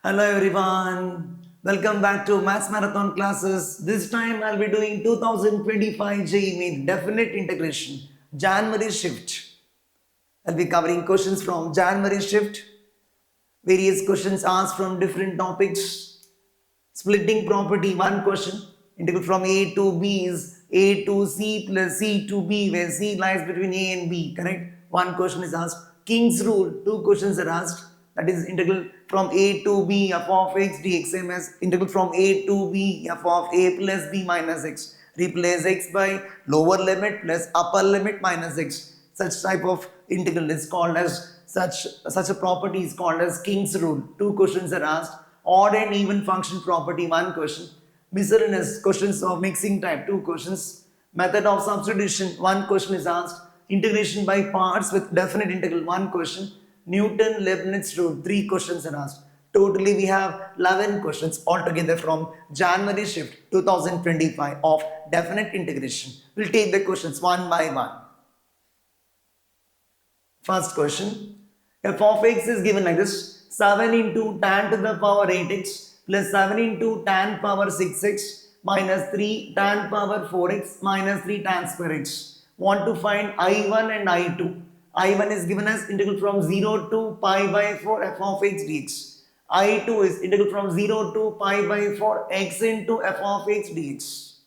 Hello everyone, welcome back to Maths Marathon classes. This time I'll be doing 2025 JEE Definite Integration, January Shift. I'll be covering questions from January Shift, various questions asked from different topics. Splitting property, one question. Integral from A to B is A to C plus C to B, where C lies between A and B, correct? One question is asked. King's rule, two questions are asked. That is integral from A to B f of x dx, same as integral from A to B f of A plus B minus x. Replace x by lower limit plus upper limit minus x. Such type of integral is called as such a property is called as King's rule. Two questions are asked. Odd and even function property, one question. Miscellaneous questions of mixing type, two questions. Method of substitution, one question is asked. Integration by parts with definite integral, one question. Newton-Leibniz rule, three questions are asked. Totally we have 11 questions altogether from January shift 2025 of definite integration. We'll take the questions one by one. First question, f of x is given like this. 7 into tan to the power 8x plus 7 into tan power 6x minus 3 tan power 4x minus 3 tan square x. Want to find I1 and I2. I1 is given as integral from 0 to pi by 4 f of x dx. I2 is integral from 0 to pi by 4 x into f of x dx.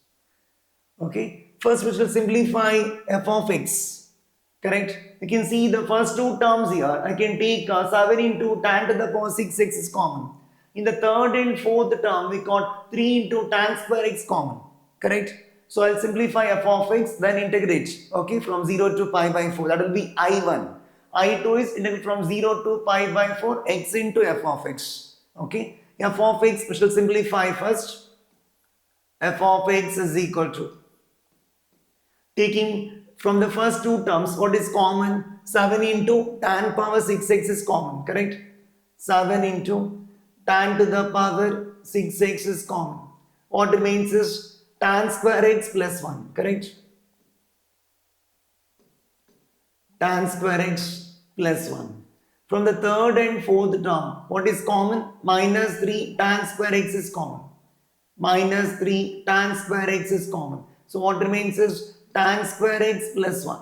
Okay, first we shall simplify f of x. Correct? You can see the first two terms here. I can take 7 into tan to the power 6x is common. In the third and fourth term, we got 3 into tan square x common. Correct? So I'll simplify f of x, then integrate. Okay, from 0 to pi by 4. That will be I1. I2 is integral from 0 to pi by 4 x into f of x. Okay, f of x we shall simplify first. F of x is equal to, taking from the first two terms, what is common? 7 into tan power 6x is common, correct? 7 into tan to the power 6x is common. What remains is tan square x plus 1, correct? Tan square x plus 1. From the third and fourth term, what is common? Minus 3 tan square x is common. Minus 3 tan square x is common. So what remains is tan square x plus 1.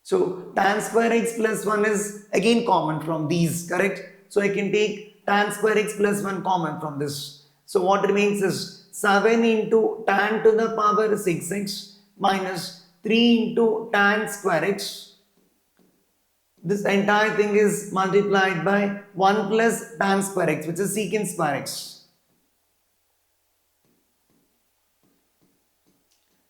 So tan square x plus 1 is again common from these, correct? So I can take tan square x plus 1 common from this. So what remains is 7 into tan to the power 6x minus 3 into tan square x. This entire thing is multiplied by 1 plus tan square x, which is secant square x.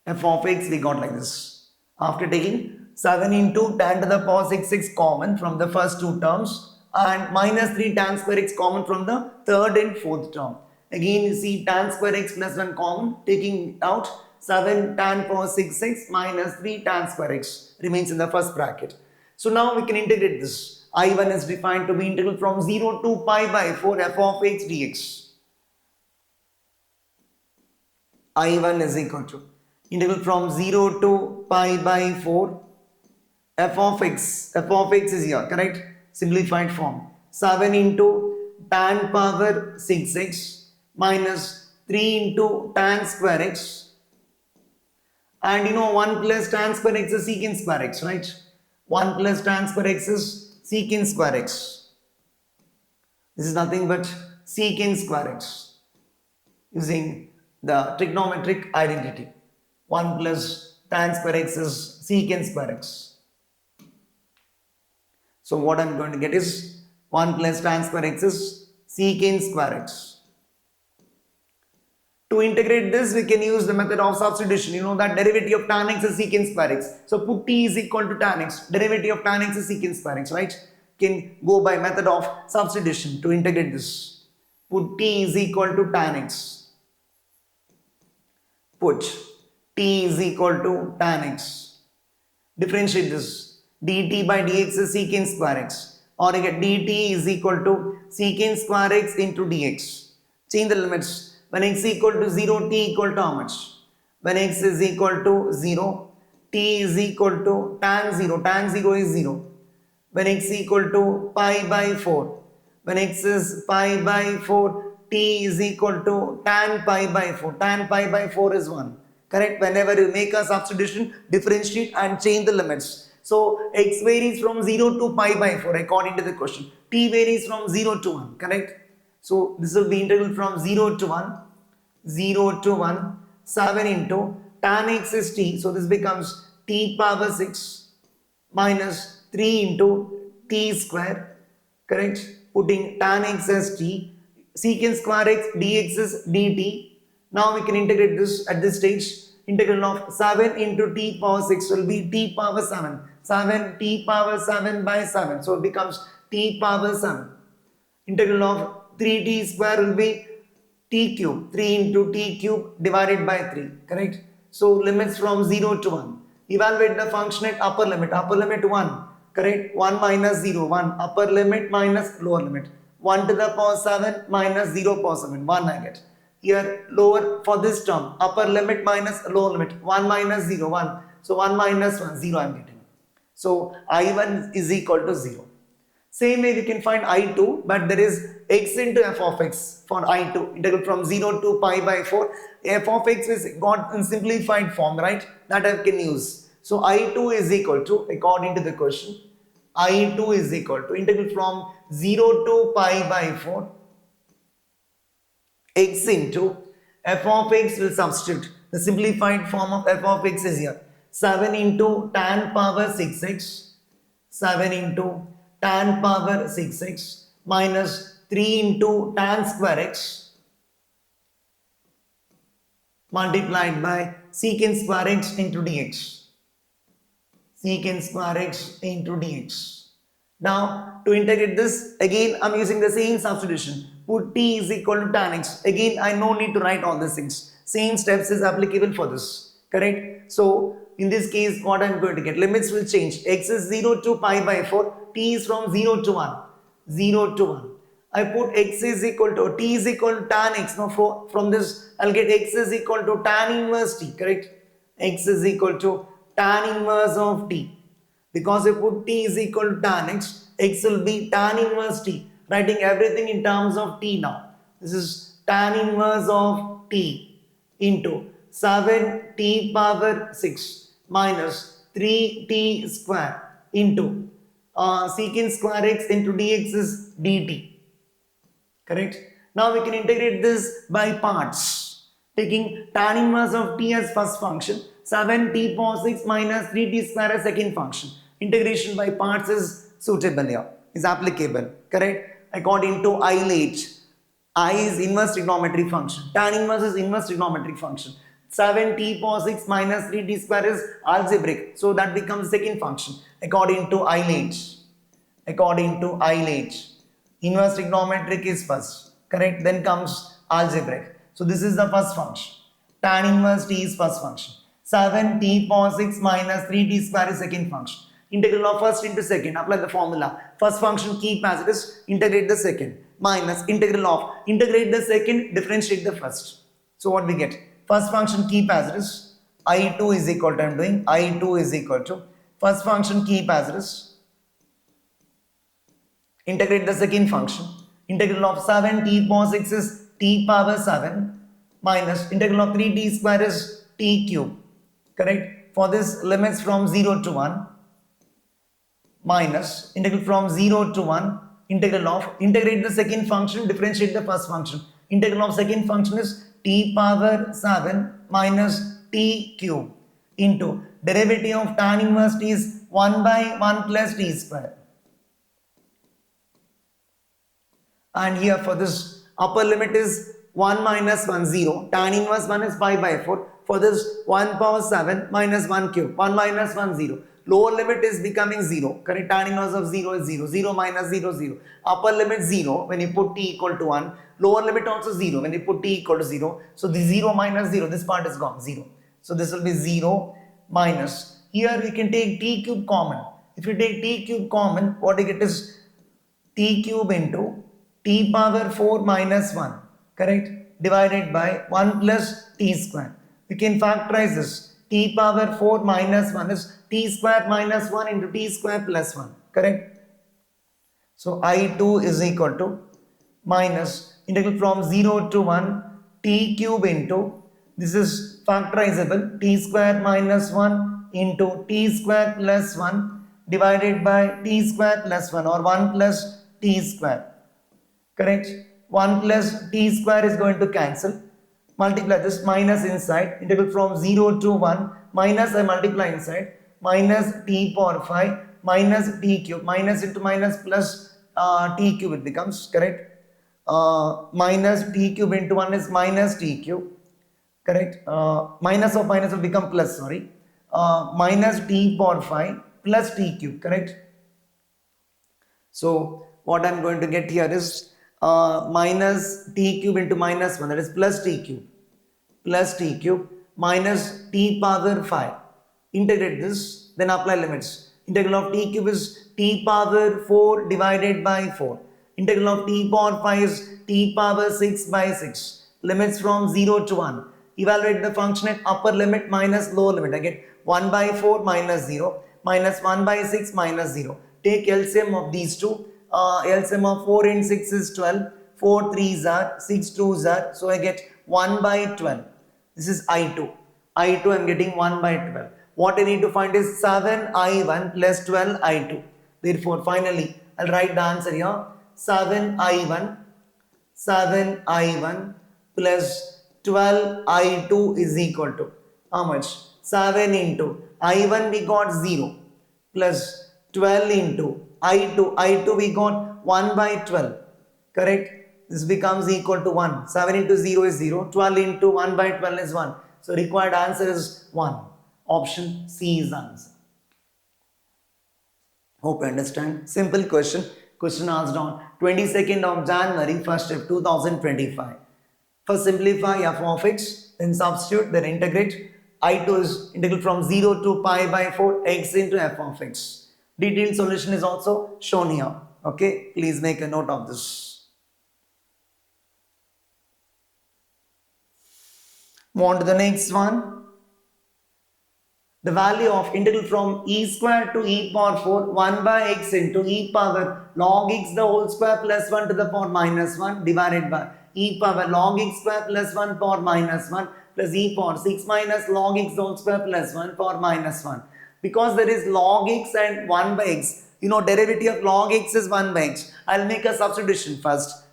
F of x we got like this. After taking 7 into tan to the power 6x common from the first two terms and minus 3 tan square x common from the third and fourth term. Again you see tan square x plus 1 common, taking out 7 tan power 6x minus 3 tan square x remains in the first bracket. So now we can integrate this. I1 is defined to be integral from 0 to pi by 4 f of x dx. I1 is equal to integral from 0 to pi by 4 f of x is here, correct? Simplified form 7 into tan power 6x minus 3 into tan square x, and 1 plus tan square x is secant square x, right? 1 plus tan square x is secant square x. This is nothing but secant square x using the trigonometric identity. 1 plus tan square x is secant square x. So what I'm going to get is 1 plus tan square x is secant square x. To integrate this, we can use the method of substitution. You know that derivative of tan x is secant square x. So put t is equal to tan x. Derivative of tan x is secant square x, right? Can go by method of substitution to integrate this. Put t is equal to tan x. Put t is equal to tan x. Differentiate this. dt by dx is secant square x. Or you get dt is equal to secant square x into dx. Change the limits. When x is equal to 0, t equal to how much? When x is equal to 0, t is equal to tan 0. Tan 0 is 0. when x equal to pi by 4. When x is pi by 4, t is equal to tan pi by 4. Tan pi by 4 is 1. Correct? Whenever you make a substitution, differentiate and change the limits. So x varies from 0 to pi by 4 according to the question. T varies from 0 to 1. Correct? So this will be integral from 0 to 1. 0 to 1. 7 into tan x is t. So this becomes t power 6 minus 3 into t square. Correct? Putting tan x as t. Secant square x dx is dt. Now we can integrate this at this stage. Integral of 7 into t power 6 will be t power 7. 7 t power 7 by 7. So it becomes t power 7. Integral of 3t square will be t cube. 3 into t cube divided by 3. Correct? So limits from 0 to 1. Evaluate the function at upper limit. Upper limit 1. Correct? 1 minus 0. 1. Upper limit minus lower limit. 1 to the power 7 minus 0 power 7. 1 I get. Here lower for this term. Upper limit minus lower limit. 1 minus 0. 1. So 1 minus 1. 0 I am getting. So I1 is equal to 0. Same way we can find I2, but there is x into f of x for I2. Integral from 0 to pi by 4. F of x is got in simplified form, right? That I can use. So I2 is equal to, according to the question, I2 is equal to integral from 0 to pi by 4 x into f of x will substitute. The simplified form of f of x is here. 7 into tan power 6x. 7 into tan power 6x minus 3 into tan square x multiplied by secant square x into dx. Secant square x into dx. Now to integrate this, again I am using the same substitution. Put t is equal to tan x. Again I no need to write all these things. Same steps is applicable for this. Correct? So in this case what I am going to get, limits will change. X is 0 to pi by 4. T is from 0 to 1. 0 to 1. I put x is equal to, t is equal to tan x. Now from this I'll get x is equal to tan inverse t. Correct? X is equal to tan inverse of t. Because I put t is equal to tan x, x will be tan inverse t. Writing everything in terms of t now. This is tan inverse of t into 7t power 6 minus 3t square into secant square x into dx is dt. Correct? Now we can integrate this by parts. Taking tan inverse of t as first function, 7t power 6 minus 3t square as second function. Integration by parts is suitable here, is applicable. Correct? According to I8. I is inverse trigonometric function. Tan inverse is inverse trigonometric function. 7t power 6 minus 3t square is algebraic. So that becomes second function. According to I8. According to I8. Inverse trigonometric is first. Correct? Then comes algebraic. So this is the first function. Tan inverse t is first function. 7t power 6 minus 3t square is second function. Integral of first into second. Apply the formula. First function keep as it is. Integrate the second. Minus integral of. Integrate the second. Differentiate the first. So what we get? First function keep as it is. I2 is equal to, I am doing I2 is equal to. First function keep as it is. Integrate the second function. Integral of 7t power 6 is t power 7 minus integral of 3t square is t cube. Correct? For this limits from 0 to 1 minus integral from 0 to 1 integral of, integrate the second function, differentiate the first function. Integral of second function is t power 7 minus t cube into derivative of tan inverse t is 1 by 1 plus t square. And here for this upper limit is 1 minus 1 0. Tan inverse 1 is pi by 4. For this 1 power 7 minus 1 cube. 1 minus 1 0. Lower limit is becoming 0. Correct? Tan inverse of 0 is 0. 0 minus 0 0. Upper limit 0 when you put t equal to 1. Lower limit also 0 when you put t equal to 0. So the 0 minus 0. This part is gone. 0. So this will be 0 minus. Here we can take t cube common. If you take t cube common, what you get is t cube into t power 4 minus 1, correct, divided by 1 plus t square. We can factorize this. T power 4 minus 1 is t square minus 1 into t square plus 1, correct. So I2 is equal to minus integral from 0 to 1 t cube into, this is factorizable, t square minus 1 into t square plus 1 divided by t square plus 1 or 1 plus t square. Correct? 1 plus t square is going to cancel. Multiply this minus inside. Integral from 0 to 1 minus I multiply inside. Minus t power 5 minus t cube. Minus into minus plus t cube it becomes. Correct? Minus t cube into 1 is minus t cube. Correct? Minus of minus will become plus. Sorry. Minus t power 5 plus t cube. Correct? So what I am going to get here is minus t cube into minus 1, that is plus t cube minus t power 5. Integrate this, then apply limits. Integral of t cube is t power 4 divided by 4. Integral of t power 5 is t power 6 by 6. Limits from 0 to 1. Evaluate the function at upper limit minus lower limit. I get 1 by 4 minus 0 minus 1 by 6 minus 0. Take LCM of these two. LCM of 4 and 6 is 12. 4 3s are, 6 2s are. So I get 1 by 12. This is I2. I2 I am getting 1 by 12. What I need to find is 7I1 plus 12I2. Therefore, finally, I'll write the answer here. 7I1 plus 12I2 is equal to how much? 7 into I1 we got 0 plus 12 into I2 we got 1 by 12. Correct? This becomes equal to 1. 7 into 0 is 0. 12 into 1 by 12 is 1. So required answer is 1. Option C is the answer. Hope you understand. Simple question. Question asked on 22nd of January 1st of 2025. First simplify f of x, then substitute, then integrate. I2 is integral from 0 to pi by 4 x into f of x. Detailed solution is also shown here. Okay, please make a note of this. Move on to the next one. The value of integral from e square to e power 4 1 by x into e power log x the whole square plus 1 to the power minus 1 divided by e power log x square plus 1 power minus 1 plus e power 6 minus log x the whole square plus 1 power minus 1. Because there is log x and 1 by x, you know derivative of log x is 1 by x. I'll make a substitution first.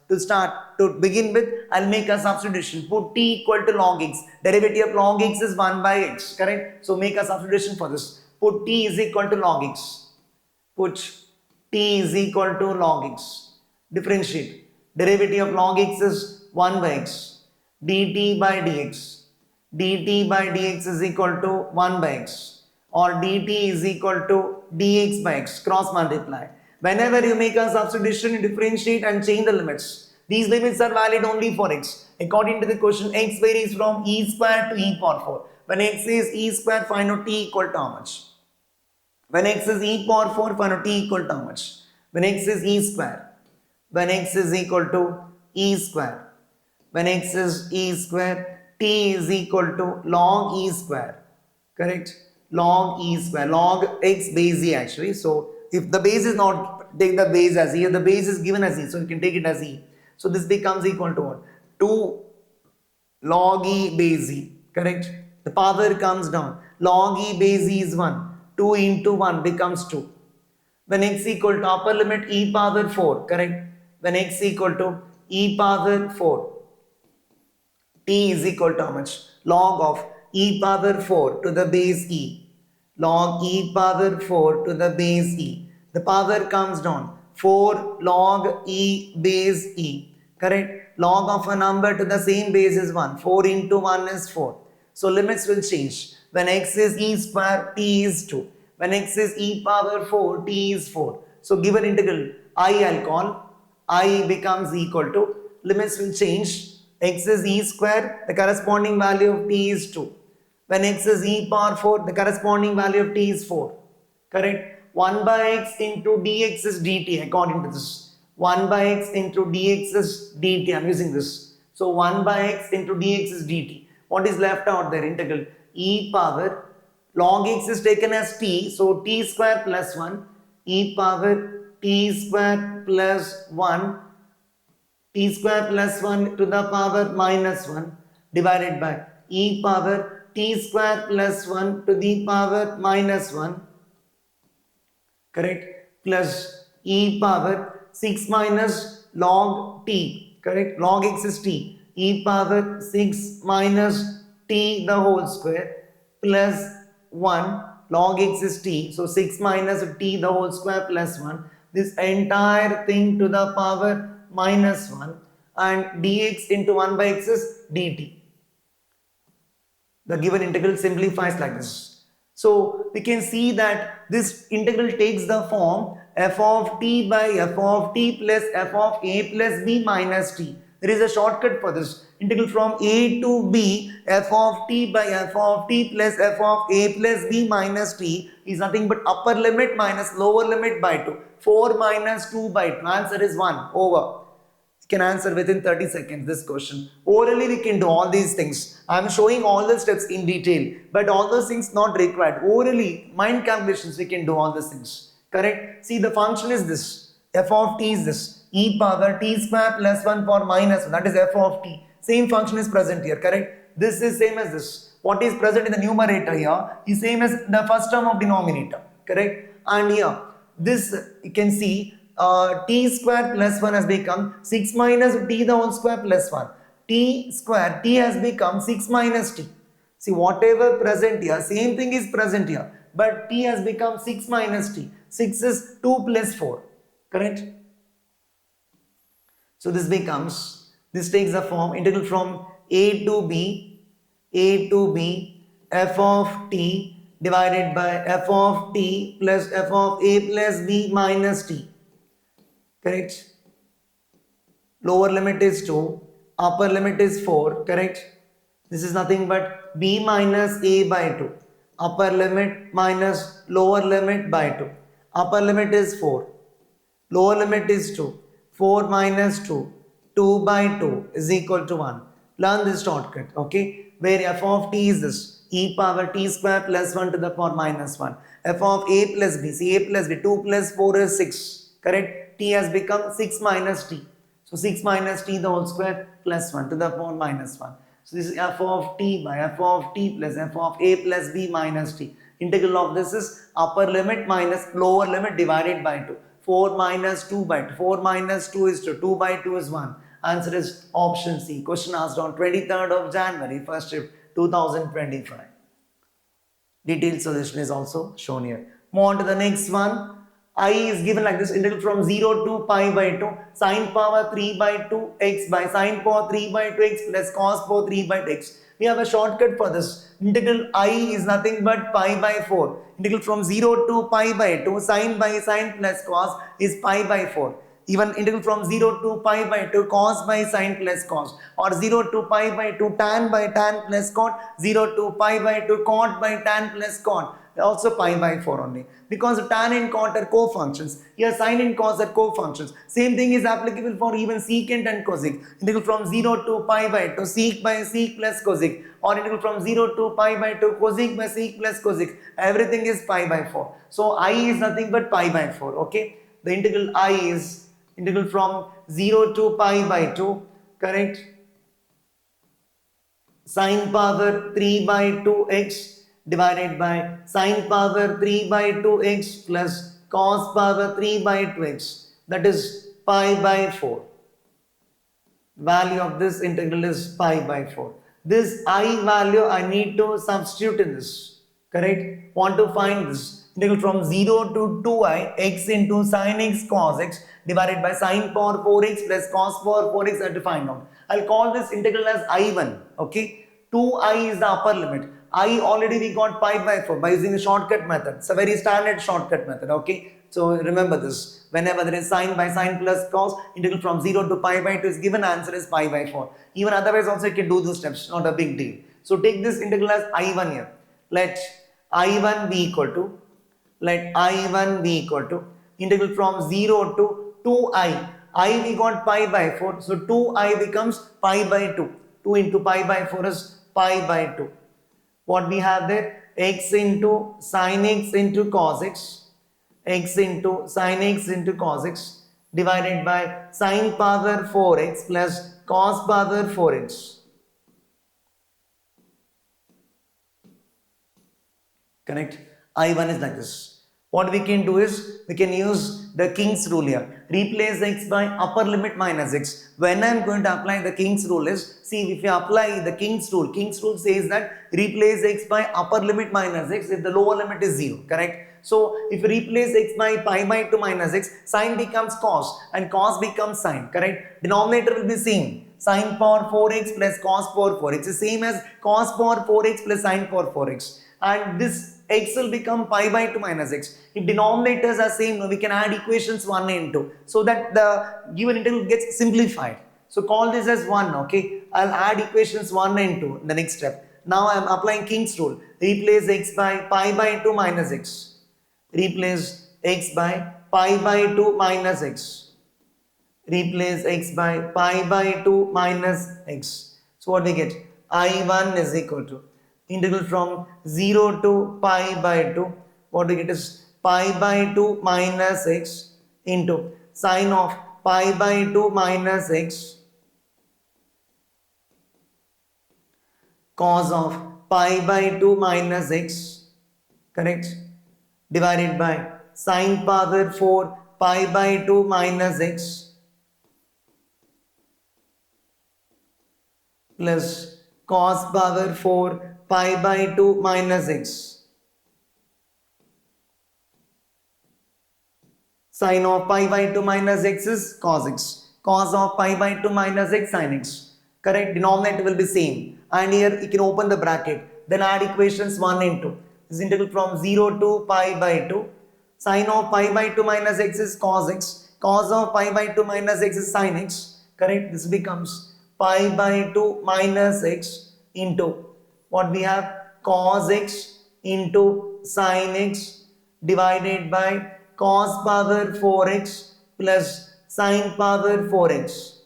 To begin with, I'll make a substitution. Put t equal to log x. Derivative of log x is 1 by x. Correct? So make a substitution for this. Put t is equal to log x. Put t is equal to log x. Differentiate. Derivative of log x is 1 by x. dt by dx. dt by dx is equal to 1 by x. Or dt is equal to dx by x. Cross multiply. Whenever you make a substitution, you differentiate and change the limits. These limits are valid only for x. According to the question, x varies from e square to e power 4. When x is e square, find out t equal to how much? When x is e power 4, find out t equal to how much? When x is e square. When x is equal to e square. When x is e square, t is equal to log e square. Correct? Log e square. Log x base e actually. So, if the base is not, take the base as e, the base is given as e, so you can take it as e. So this becomes equal to what? 2 log e base e, correct? The power comes down. Log e base e is 1. 2 into 1 becomes 2. When x equal to upper limit e power 4, correct? When x equal to e power 4, t is equal to how much? Log of e power 4 to the base e. Log e power 4 to the base e. The power comes down. 4 log e base e. Correct? Log of a number to the same base is 1. 4 into 1 is 4. So limits will change. When x is e square, t is 2. When x is e power 4, t is 4. So given integral I I'll call. I becomes equal to. Limits will change. X is e square. The corresponding value of t is 2. When x is e power 4, the corresponding value of t is 4. Correct? 1 by x into dx is dt according to this. 1 by x into dx is dt. I'm using this. So 1 by x into dx is dt. What is left out there? Integral e power log x is taken as t. So t square plus 1 e power t square plus 1, t square plus 1 to the power minus 1 divided by e power t square plus 1 to the power minus 1, correct, plus e power 6 minus log t, correct, log x is t, e power 6 minus t the whole square plus 1, log x is t, so 6 minus t the whole square plus 1, this entire thing to the power minus 1, and dx into 1 by x is dt. The given integral simplifies like this. So we can see that this integral takes the form f of t by f of t plus f of a plus b minus t. There is a shortcut for this. Integral from a to b f of t by f of t plus f of a plus b minus t is nothing but upper limit minus lower limit by 2. 4 minus 2 by 2. Answer is 1 over. Can answer within 30 seconds this question. Orally we can do all these things. I am showing all the steps in detail, but all those things not required. Orally, mind calculations we can do all these things. Correct? See, the function is this. F of t is this. E power t square plus 1 for minus 1. That is f of t. Same function is present here. Correct? This is same as this. What is present in the numerator here is same as the first term of denominator. Correct? And here, this you can see t square plus 1 has become 6 minus t the whole square plus 1. T square, t has become 6 minus t. See, whatever present here, same thing is present here. But t has become 6 minus t. 6 is 2 plus 4. Correct? So this takes the form integral from a to b f of t divided by f of t plus f of a plus b minus t. Correct? Lower limit is 2, upper limit is 4, correct? This is nothing but b minus a by 2. Upper limit minus lower limit by 2. Upper limit is 4. Lower limit is 2. 4 minus 2. 2 by 2 is equal to 1. Learn this shortcut, okay? Where f of t is this. E power t square plus 1 to the power minus 1. F of a plus b. See, a plus b. 2 plus 4 is 6. Correct? T has become 6 minus t. So 6 minus t the whole square plus 1 to the power minus 1. So this is f of t by f of t plus f of a plus b minus t. Integral of this is upper limit minus lower limit divided by 2. 4 minus 2 by 2. 4 minus 2 is 2. 2 by 2 is 1. Answer is option C. Question asked on 23rd of January, first shift 2025. Detailed solution is also shown here. Move on to the next one. I is given like this, integral from 0 to pi by 2 sine power 3 by 2 x by sine power 3 by 2 x plus cos power 3 by 2 x. We have a shortcut for this. Integral I is nothing but pi by 4. Integral from 0 to pi by 2 sine by sine plus cos is pi by 4. Even integral from 0 to pi by 2 cos by sine plus cos, or 0 to pi by 2 tan by tan plus cot, 0 to pi by 2 cot by tan plus cot. Also pi by 4 only, because tan and cot are co-functions. Here sine and cos are co-functions. Same thing is applicable for even secant and cosec. Integral from 0 to pi by 2 sec by sec plus cosec, or integral from 0 to pi by 2 cosec by sec plus cosec. Everything is pi by 4. So I is nothing but pi by 4. Okay, the integral I is integral from 0 to pi by 2, correct, sine power 3 by 2x divided by sine power 3 by 2x plus cos power 3 by 2x, that is pi by 4. Value of this integral is pi by 4. This I value I need to substitute in this, correct? Want to find this integral from 0 to 2i x into sin x cos x divided by sine power 4x plus cos power 4x. I have to find out. I'll call this integral as I1. Okay, 2i is the upper limit. I already we got pi by 4 by using the shortcut method. It's a very standard shortcut method. Okay, so remember this. Whenever there is sine by sine plus cos, integral from 0 to pi by 2 is given, answer is pi by 4. Even otherwise also you can do those steps, not a big deal. So take this integral as I1 here. Let I1 be equal to integral from 0 to 2i. I we got pi by 4, so 2i becomes pi by 2. 2 into pi by 4 is pi by 2. What we have there? X into sin x into cos x x into sin x into cos x divided by sin power 4x plus cos power 4x. Correct? I1 is like this. What we can do is, we can use the King's rule here. Replace x by upper limit minus x. When I am going to apply the King's rule is, see, if you apply the King's rule says that replace x by upper limit minus x if the lower limit is 0. Correct? So, if you replace x by pi by 2 minus x, sine becomes cos and cos becomes sine. Correct? Denominator will be same. Sine power 4x plus cos power 4x is same as cos power 4x plus sine power 4x. And this x will become pi by 2 minus x. If denominators are same, we can add equations 1 and 2 so that the given integral gets simplified. So call this as 1, okay. I'll add equations 1 and 2 in the next step. Now I am applying King's rule. Replace x by pi by 2 minus x. Replace x by pi by 2 minus x. Replace x by pi by 2 minus x. So what we get? I1 is equal to integral from 0 to pi by 2. What we get is pi by 2 minus x into sine of pi by 2 minus x cos of pi by 2 minus x, correct, divided by sine power 4 pi by 2 minus x plus cos power 4 pi by 2 minus x. Sine of pi by 2 minus x is cos x. Cos of pi by 2 minus x sin x. Correct? Denominator will be same. And here you can open the bracket. Then add equations 1 and 2. This is integral from 0 to pi by 2. Sine of pi by 2 minus x is cos x. Cos of pi by 2 minus x is sin x. Correct? This becomes pi by 2 minus x into what we have, cos x into sin x divided by cos power 4x plus sin power 4x.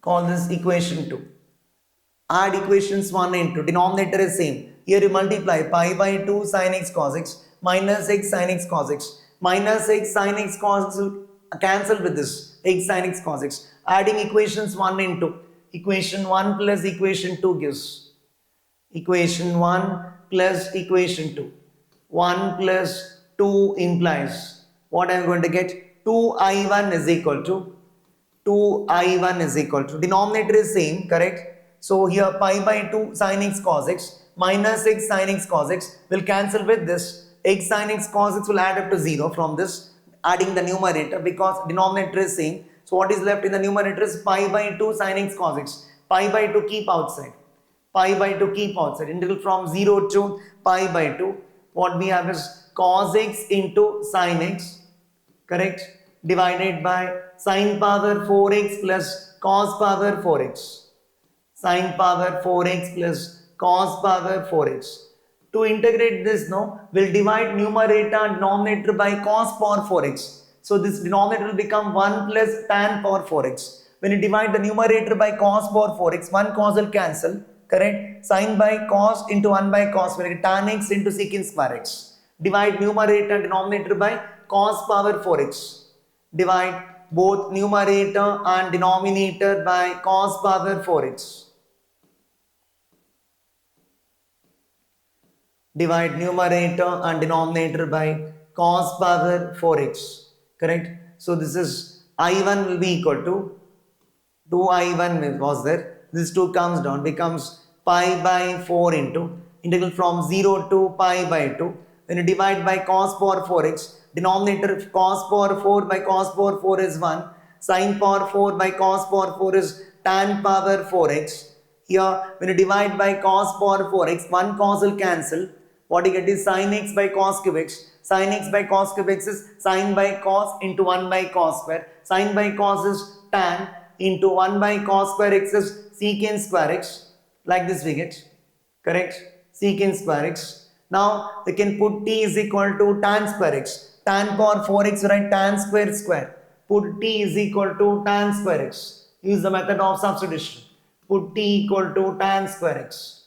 Call this equation 2. Add equations 1 and 2. Denominator is same. Here you multiply pi by 2 sin x cos x minus x sin x cos x. Minus x sin x cos x will cancel with this x sin x cos x. Adding equations 1 and 2. Equation 1 plus equation 2 gives equation 1 plus equation 2. 1 plus 2 implies what I am going to get? 2i1 is equal to 2i1 is equal to, denominator is same, correct? So here pi by 2 sin x cos x minus x sin x cos x will cancel with this. X sin x cos x will add up to 0 from this, adding the numerator because denominator is same. So what is left in the numerator is pi by 2 sin x cos x. Pi by 2 keep outside. Pi by 2 keep outside. Integral from 0 to pi by 2. What we have is cos x into sin x, correct, divided by sin power 4x plus cos power 4x. Sin power 4x plus cos power 4x. To integrate this now, we'll divide numerator and denominator by cos power 4x. So this denominator will become 1 plus tan power 4x. When you divide the numerator by cos power 4x, one cos will cancel, correct? Sin by cos into 1 by cos will get tan x into secant square x. Divide numerator and denominator by cos power 4x. Divide both numerator and denominator by cos power 4x. Divide numerator and denominator by cos power 4x. Correct? So this is I1 will be equal to 2I1 was there. This 2 comes down, becomes pi by 4 into integral from 0 to pi by 2. When you divide by cos power 4x, denominator cos power 4 by cos power 4 is 1. Sin power 4 by cos power 4 is tan power 4x. Here when you divide by cos power 4x, one cos will cancel. What you get is sin x by cos cube x. Sin x by cos cube x is sin by cos into 1 by cos square. Sin by cos is tan into 1 by cos square x is secant square x. Like this we get. Correct? Secant square x. Now we can put t is equal to tan square x. Tan power 4x, write tan square square. Put t is equal to tan square x. Use the method of substitution. Put t equal to tan square x.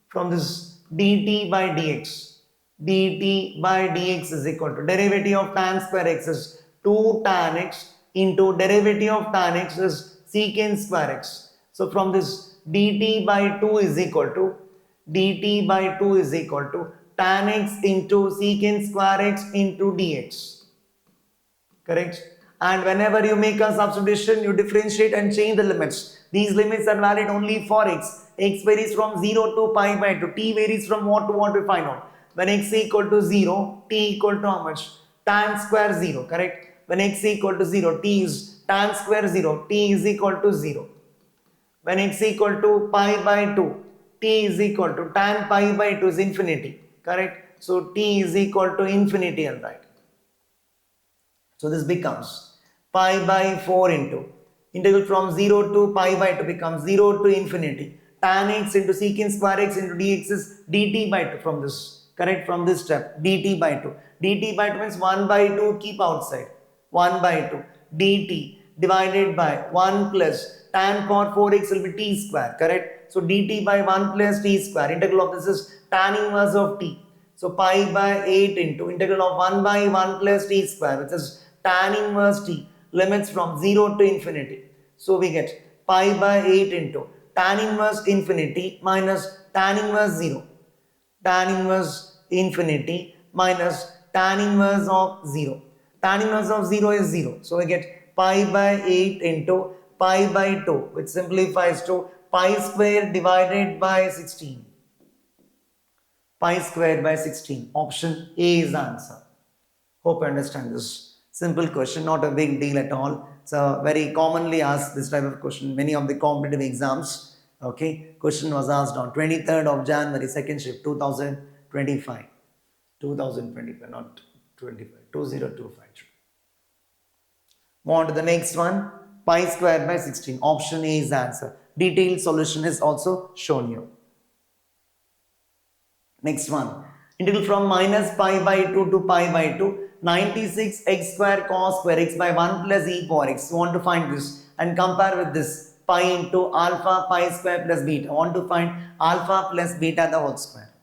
From this dt by dx. dt by dx is equal to derivative of tan square x is 2 tan x into derivative of tan x is secant square x. So from this dt by 2 is equal to tan x into secant square x into dx. Correct? And whenever you make a substitution, you differentiate and change the limits. These limits are valid only for x. X varies from 0 to pi by 2. T varies from what to what we find out. When x is equal to 0, t equal to how much? Tan square 0. Correct? When x is equal to 0, t is tan square 0. T is equal to 0. When x is equal to pi by 2, t is equal to tan pi by 2 is infinity. Correct? So t is equal to infinity, I'll write. So this becomes pi by 4 into integral from 0 to pi by 2 becomes 0 to infinity. Tan x into secant square x into dx is dt by 2 from this. Correct? From this step, dt by 2. dt by 2 means 1 by 2 keep outside. 1 by 2 dt divided by 1 plus tan power 4x will be t square. Correct? So dt by 1 plus t square. Integral of this is tan inverse of t. So pi by 8 into integral of 1 by 1 plus t square, which is tan inverse t, limits from 0 to infinity. So we get pi by 8 into tan inverse infinity minus tan inverse 0. Tan inverse infinity minus tan inverse of 0. Tan inverse of 0 is 0. So we get pi by 8 into pi by 2, which simplifies to pi square divided by 16. Pi square by 16. Option A is the answer. Hope you understand this. Simple question, not a big deal at all. It's a very commonly asked this type of question. Many of the competitive exams, okay, question was asked on 23rd of January, second shift, 2025. 2025, not 25, 2025. Move on to the next one. Pi square by 16. Option A is the answer. Detailed solution is also shown here. Next one. Integral from minus pi by 2 to pi by 2. 96 x square cos square x by 1 plus e power x. You want to find this and compare with this pi into alpha pi square plus beta. I want to find alpha plus beta the whole square.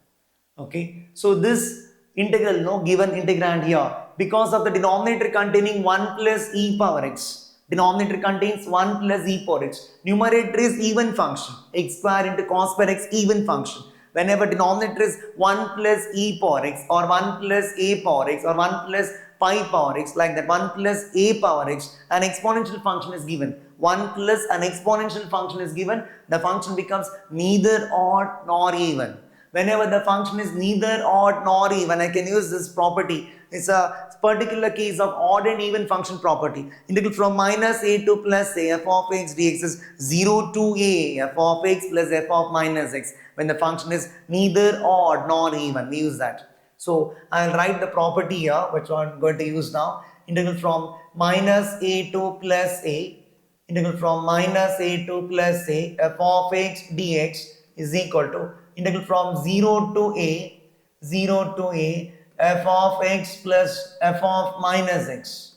Okay. So this integral, no, given integrand here, because of the denominator containing 1 plus e power x. Denominator contains 1 plus e power x. Numerator is even function. X square into cos square x even function. Whenever denominator is 1 plus e power x or 1 plus a power x or 1 plus pi power x, like that, 1 plus a power x, an exponential function is given. 1 plus an exponential function is given, the function becomes neither odd nor even. Whenever the function is neither odd nor even, I can use this property. It's a particular case of odd and even function property. Integral from minus a to plus a, f of x dx is 0 to a, f of x plus f of minus x. When the function is neither odd nor even, we use that. So I'll write the property here, which I'm going to use now. Integral from minus a to plus a, integral from minus a to plus a, f of x dx is equal to integral from 0 to a, f of x plus f of minus x,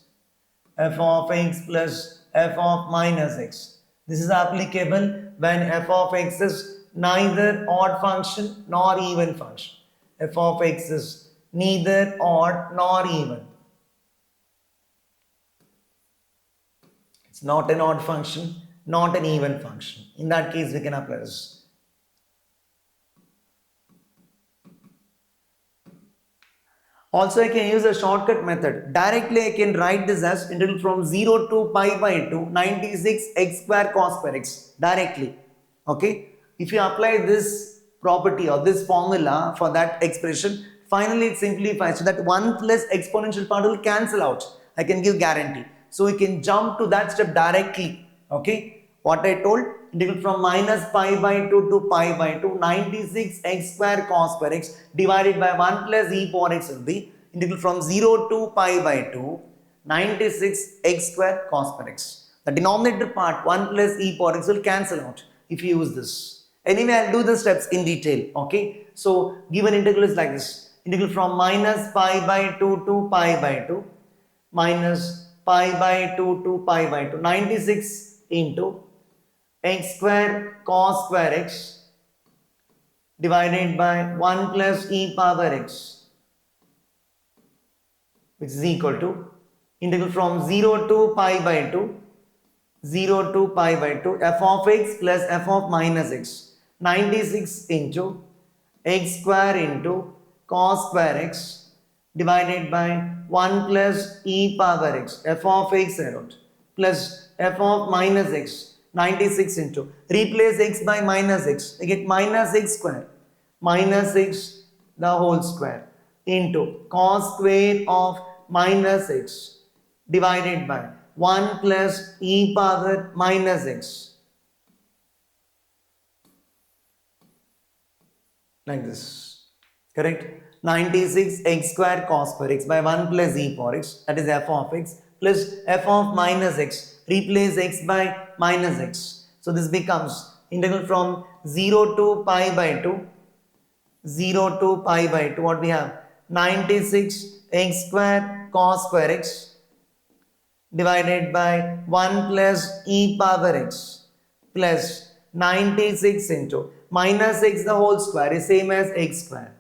f of x plus f of minus x. This is applicable when f of x is neither odd function nor even function. F of x is neither odd nor even. It's not an odd function, not an even function. In that case, we can apply this. Also, I can use a shortcut method. Directly, I can write this as integral from 0 to pi by 2, 96 x square cos square x. Directly. Okay. If you apply this property or this formula for that expression, finally it simplifies so that 1 plus exponential part will cancel out. I can give guarantee. So we can jump to that step directly. Okay. What I told, integral from minus pi by 2 to pi by 2, 96 x square cos square x divided by 1 plus e power x will be integral from 0 to pi by 2, 96 x square cos square x. The denominator part 1 plus e power x will cancel out if you use this. Anyway, I'll do the steps in detail. Okay. So given integral is like this. Integral from minus pi by 2 to pi by 2 minus pi by 2 to pi by 2, 96 into x square cos square x divided by 1 plus e power x, which is equal to integral from 0 to pi by 2, 0 to pi by 2 f of x plus f of minus x, 96 into x square into cos square x divided by 1 plus e power x f of x around plus f of minus x, 96 into replace x by minus x, I get minus x square, minus x the whole square into cos square of minus x divided by 1 plus e power minus x, like this, correct? 96 x square cos square x by 1 plus e power x, that is f of x, plus f of minus x, replace x by minus x. So this becomes integral from 0 to pi by 2, 0 to pi by 2, what we have? 96 x square cos square x divided by 1 plus e power x plus 96 into minus x the whole square is same as x square.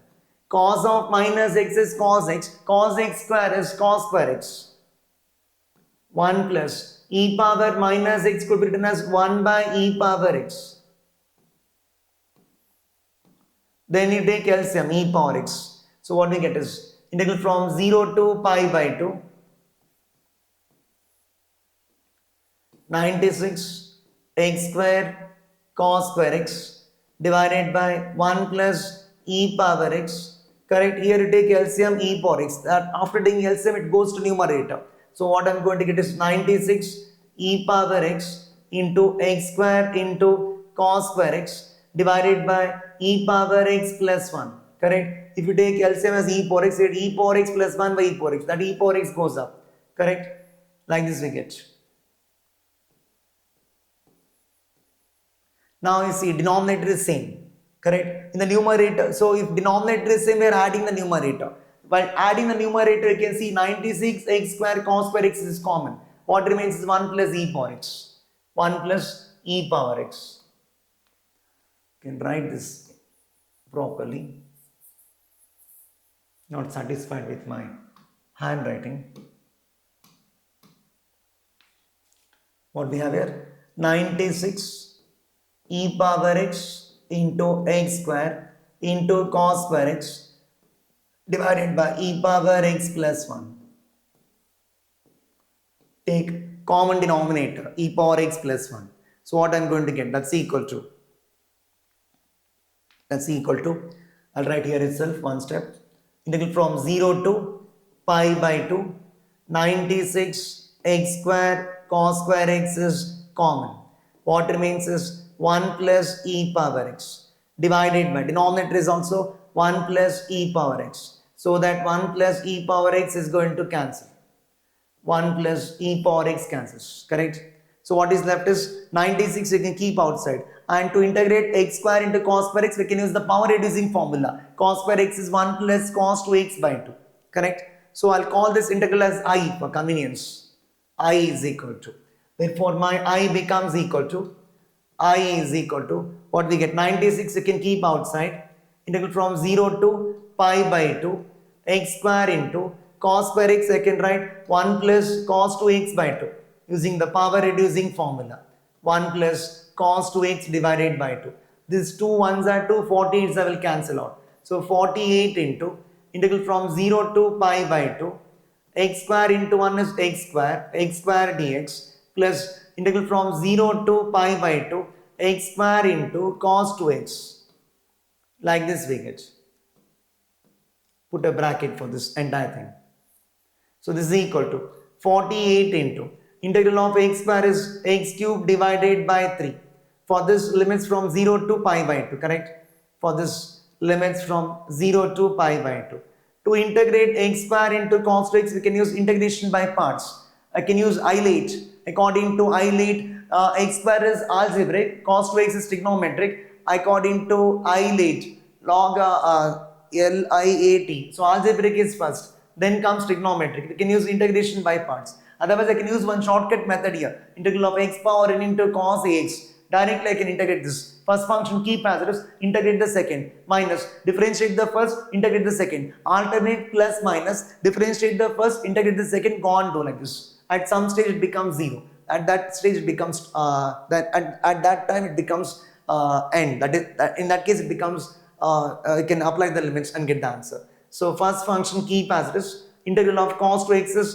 Cos of minus x is cos x square is cos square x. 1 plus e power minus x could be written as 1 by e power x. Then you take LCM e power x. So what we get is integral from 0 to pi by 2, 96 x square cos square x divided by 1 plus e power x. Correct? Here you take LCM e power x. That after taking LCM it goes to numerator. So what I am going to get is 96 e power x into x square into cos square x divided by e power x plus 1. Correct? If you take LCM as e power x, you get e power x plus 1 by e power x. That e power x goes up. Correct? Like this we get. Now you see denominator is same, correct? In the numerator, so if denominator is same, we are adding the numerator. While adding the numerator, you can see 96 x square cos square x is common. What remains is 1 plus e power x. 1 plus e power x. You can write this properly. Not satisfied with my handwriting. What we have here? 96 e power x into x square into cos square x divided by e power x plus 1. Take common denominator e power x plus 1. So what I am going to get? That's equal to, I'll write here itself one step, integral from 0 to pi by 2, 96 x square cos square x is common. What remains is 1 plus e power x divided by denominator is also 1 plus e power x. So that 1 plus e power x is going to cancel. 1 plus e power x cancels. Correct? So what is left is 96 you can keep outside. And to integrate x square into cos square x, we can use the power reducing formula. Cos square x is 1 plus cos 2x by 2. Correct? So I'll call this integral as I for convenience. I is equal to. Therefore my I becomes equal to, I is equal to what we get, 96 you can keep outside, integral from 0 to pi by 2 x square into cos square x, I can write 1 plus cos 2x by 2 using the power reducing formula, 1 plus cos 2x divided by 2. These 2 ones are 2, 48s I will cancel out. So 48 into integral from 0 to pi by 2 x square into 1 is x square dx plus integral from 0 to pi by 2 x square into cos 2x. Like this we get. Put a bracket for this entire thing. So this is equal to 48 into integral of x square is x cube divided by 3. For this limits from 0 to pi by 2, correct? For this limits from 0 to pi by 2. To integrate x square into cos 2x, we can use integration by parts. I can use ILATE. According to ILATE, x square is algebraic, cos 2x is trigonometric. According to ILATE, log LIAT. So algebraic is first, then comes trigonometric. We can use integration by parts. Otherwise, I can use one shortcut method here. Integral of x power n into cos ax Directly I can integrate this. First function keep as it is, integrate the second, minus, differentiate the first, integrate the second, alternate plus minus, differentiate the first, integrate the second, go on do like this. At some stage it becomes 0. At that stage it becomes, at that time it becomes end. That is, in that case it becomes, you can apply the limits and get the answer. So first function keep as it is, integral of cos 2x is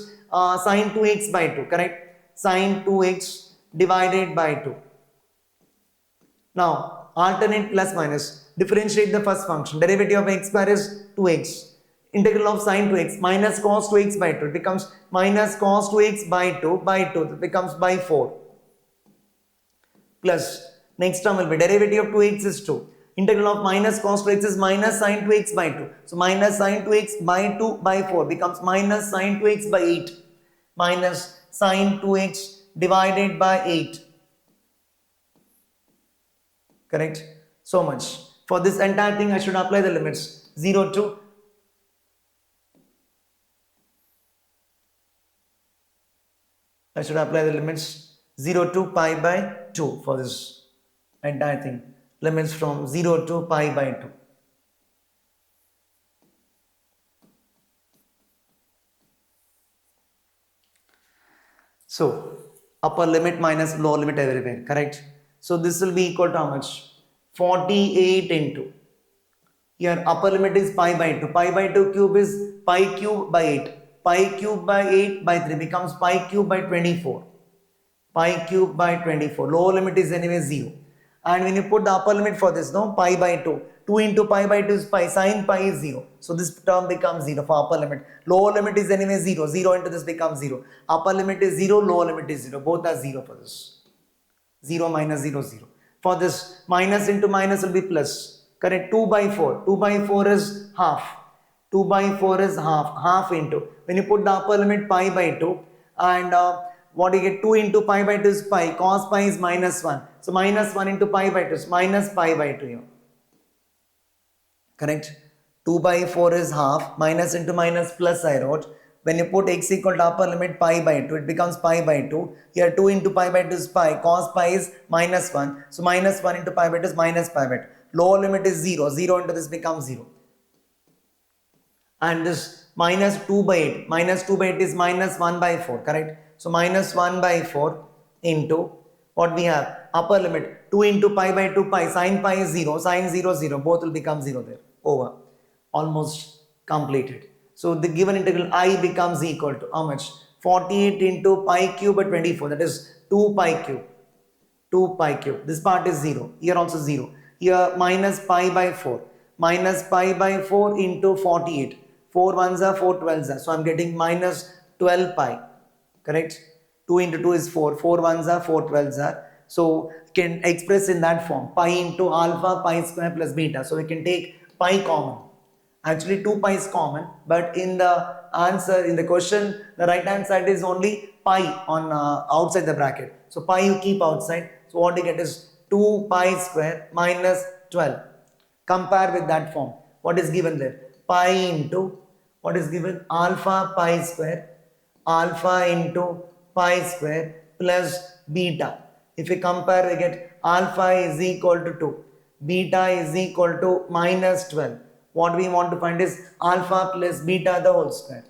sine 2x by 2, correct? Sine 2x divided by 2. Now alternate plus minus, differentiate the first function, derivative of x square is 2x, integral of sine 2x minus cos 2x by 2, it becomes minus cos 2x by 2, it becomes by 4, plus next term will be derivative of 2x is 2, integral of minus cos 2x is minus sine 2x by 2, so minus sine 2x by 2 by 4 becomes minus sine 2x by 8, minus sine 2x divided by 8, correct? So much. For this entire thing I should apply the limits 0 to I should apply the limits 0 to pi by 2 for this entire thing. Limits from 0 to pi by 2. So upper limit minus lower limit everywhere, correct? So this will be equal to how much? 48 into. Here upper limit is pi by 2. Pi by 2 cube is pi cube by 8. Pi cube by 8 by 3 becomes pi cube by 24. Pi cube by 24. Lower limit is anyway 0. And when you put the upper limit for this, no, pi by 2. 2 into pi by 2 is pi. Sin pi is 0. So this term becomes 0 for upper limit. Lower limit is anyway 0. 0 into this becomes 0. Upper limit is 0. Lower limit is 0. Both are 0 for this. 0 minus 0, 0. For this, minus into minus will be plus. Correct? 2 by 4. 2 by 4 is half. 2 by 4 is half. Half into. When you put the upper limit pi by 2 and what you get 2 into pi by 2 is pi. Cos pi is minus 1. So minus 1 into pi by 2 is minus pi by 2 here. Correct? 2 by 4 is half. Minus into minus plus I wrote. When you put x equal to upper limit pi by 2, it becomes pi by 2. Here 2 into pi by 2 is pi. Cos pi is minus 1. So minus 1 into pi by 2 is minus pi by 2. Lower limit is 0. 0 into this becomes 0. And this minus 2 by 8. Minus 2 by 8 is minus 1 by 4. Correct? So minus 1 by 4 into what we have? Upper limit. 2 into pi by 2 pi. Sin pi is 0. Sin 0, 0. Both will become 0 there. Over. Almost completed. So the given integral I becomes equal to how much? 48 into pi cube by 24. That is 2 pi cube. 2 pi cube. This part is 0. Here also 0. Here minus pi by 4. Minus pi by 4 into 48. 4 ones are 4 12s are. So I am getting minus 12 pi. Correct? 2 into 2 is 4. 4 ones are 4 12s are. So can express in that form. Pi into alpha pi square plus beta. So we can take pi common. Actually 2 pi is common, but in the answer, in the question, the right hand side is only pi on outside the bracket. So pi you keep outside. So what you get is 2 pi square minus 12. Compare with that form. What is given there? Pi into, what is given? Alpha pi square. Alpha into pi square plus beta. If we compare, we get alpha is equal to 2. Beta is equal to minus 12. What we want to find is alpha plus beta the whole square.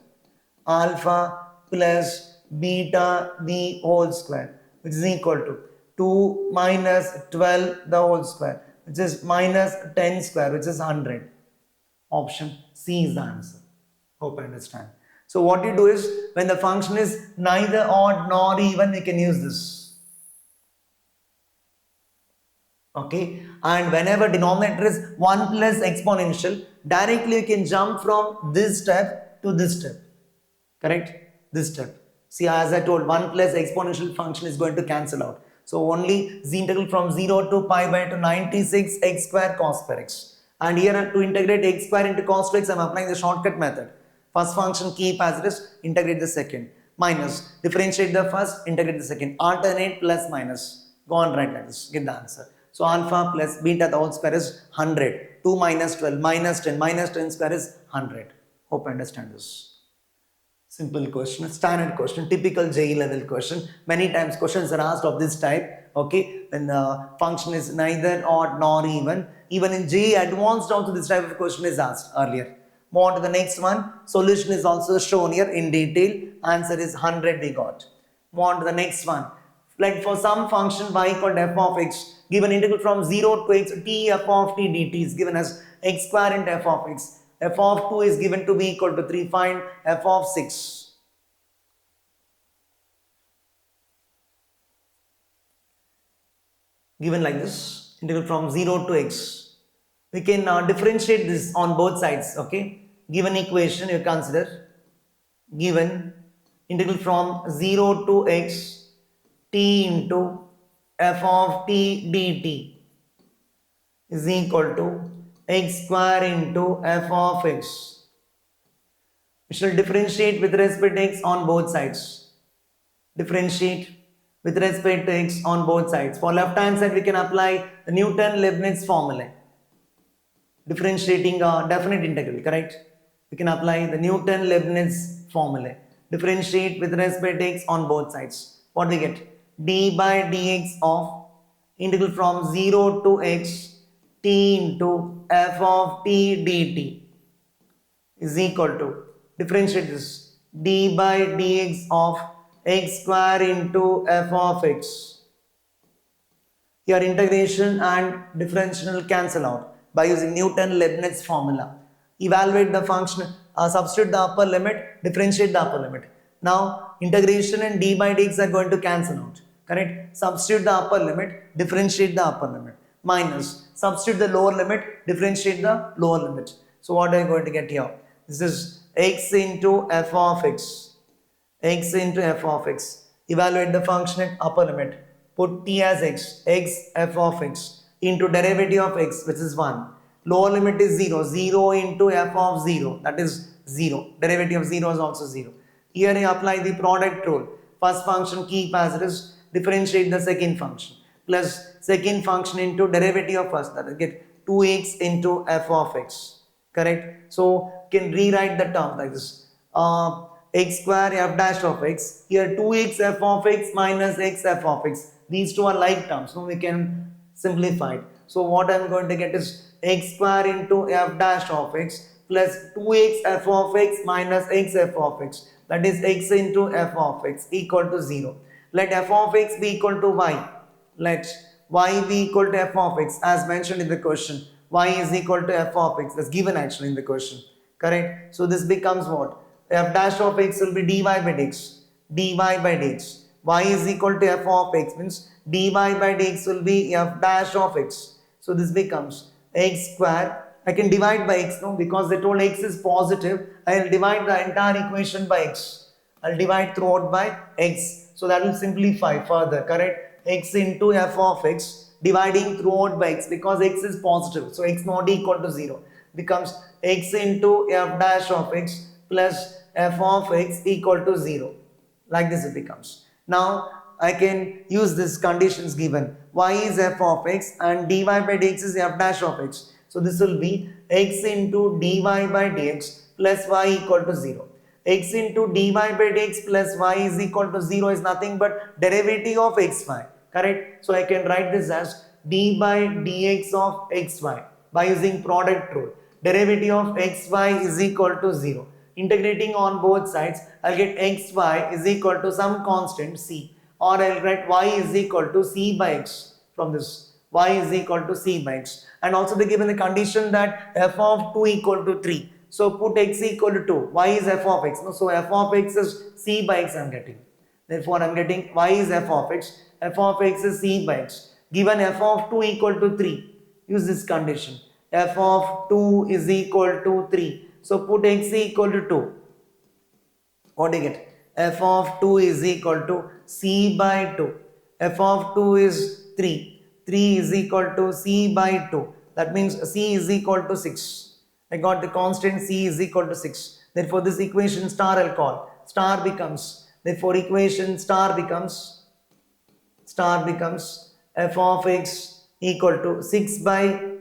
Alpha plus beta the whole square, which is equal to 2 minus 12 the whole square, which is minus 10 square, which is 100. Option C is the answer. Hope I understand. So what you do is, when the function is neither odd nor even, we can use this. Okay, and whenever denominator is 1 plus exponential, directly you can jump from this step to this step. Correct? This step. See, as I told, 1 plus exponential function is going to cancel out. So only the integral from 0 to pi by 2 96 x square cos square x. And here to integrate x square into cos 2x, I am applying the shortcut method. First function keep as it is, integrate the second. Minus, differentiate the first, integrate the second. Alternate plus minus. Go on right like this, get the answer. So alpha plus beta the whole square is 100. 2 minus 12 minus 10 minus 10 square is 100. Hope I understand this. Simple question, standard question, typical JEE level question. Many times questions are asked of this type. Okay, when the function is neither odd nor even. Even in JEE advanced also this type of question is asked earlier. Move on to the next one. Solution is also shown here in detail. Answer is 100 we got. Move on to the next one. Like for some function y equal to f of x, given integral from 0 to x, t f of t dt is given as x square into f of x. F of 2 is given to be equal to 3. Find f of 6. Given like this, integral from 0 to x. We can differentiate this on both sides, okay? Given equation you consider, given integral from 0 to x, t into f of t dt is equal to x square into f of x. We shall differentiate with respect to x on both sides. Differentiate with respect to x on both sides. For left hand side we can apply the Newton-Leibniz formula. Differentiating a definite integral, correct? We can apply the Newton-Leibniz formula. Differentiate with respect to x on both sides. What we get? D by dx of integral from 0 to x t into f of t dt is equal to, differentiate this, d by dx of x square into f of x. Here integration and differential cancel out by using Newton-Leibniz formula. Evaluate the function, substitute the upper limit, differentiate the upper limit. Now integration and d by dx are going to cancel out, correct? Substitute the upper limit, differentiate the upper limit. Minus, substitute the lower limit, differentiate the lower limit. So what are you going to get here? This is x into f of x. X into f of x. Evaluate the function at upper limit. Put t as x, x f of x into derivative of x, which is 1. Lower limit is 0, 0 into f of 0, that is 0. Derivative of 0 is also 0. Here you apply the product rule. First function keep as it is, differentiate the second function. Plus second function into derivative of first, that will get 2x into f of x. Correct? So can rewrite the term like this. X square f dash of x. Here 2x f of x minus x f of x. These two are like terms, so we can simplify it. So what I am going to get is x square into f dash of x plus 2x f of x minus x f of x. That is x into f of x equal to 0. Let f of x be equal to y. Let y be equal to f of x as mentioned in the question. Y is equal to f of x, that's given actually in the question. Correct? So this becomes what? F dash of x will be dy by dx. dy by dx. Y is equal to f of x means dy by dx will be f dash of x. So this becomes x square. I can divide by x, no, because they told x is positive. I will divide the entire equation by x. I will divide throughout by x. So that will simplify further, correct? X into f of x dividing throughout by x because x is positive. So x not equal to 0 becomes x into f dash of x plus f of x equal to 0. Like this it becomes. Now I can use these conditions given. Y is f of x and dy by dx is f dash of x. So this will be x into dy by dx plus y equal to 0. X into dy by dx plus y is equal to 0 is nothing but derivative of xy. Correct? So I can write this as d by dx of xy by using product rule. Derivative of xy is equal to 0. Integrating on both sides, I'll get xy is equal to some constant c, or I'll write y is equal to c by x from this. Y is equal to c by x. And also they given the condition that f of 2 equal to 3. So put x equal to 2. Y is f of x. No? So f of x is c by x I'm getting. Therefore I'm getting y is f of x. F of x is c by x. Given f of 2 equal to 3. Use this condition. F of 2 is equal to 3. So put x equal to 2. What do you get? F of 2 is equal to c by 2. F of 2 is 3. 3 is equal to c by 2. That means c is equal to 6. I got the constant c is equal to 6. Therefore this equation star I'll call. Star becomes, therefore equation star becomes f of x equal to 6 by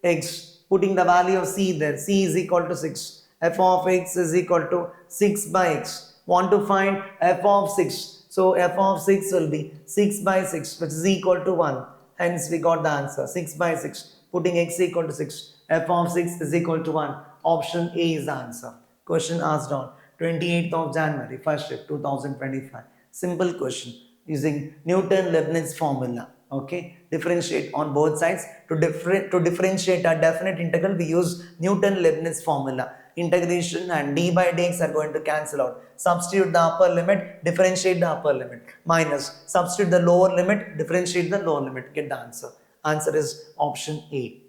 x. Putting the value of c there, c is equal to 6. F of x is equal to 6 by x. Want to find f of 6. So f of 6 will be 6 by 6, which is equal to 1. Hence we got the answer 6 by 6. Putting x equal to 6, f of 6 is equal to 1. Option A is the answer. Question asked on 28th of January, first shift 2025. Simple question using Newton-Leibniz formula. Okay, differentiate on both sides. To differentiate a definite integral, we use Newton-Leibniz formula. Integration and d by dx are going to cancel out. Substitute the upper limit, differentiate the upper limit. Minus, substitute the lower limit, differentiate the lower limit. Get the answer. Answer is option A.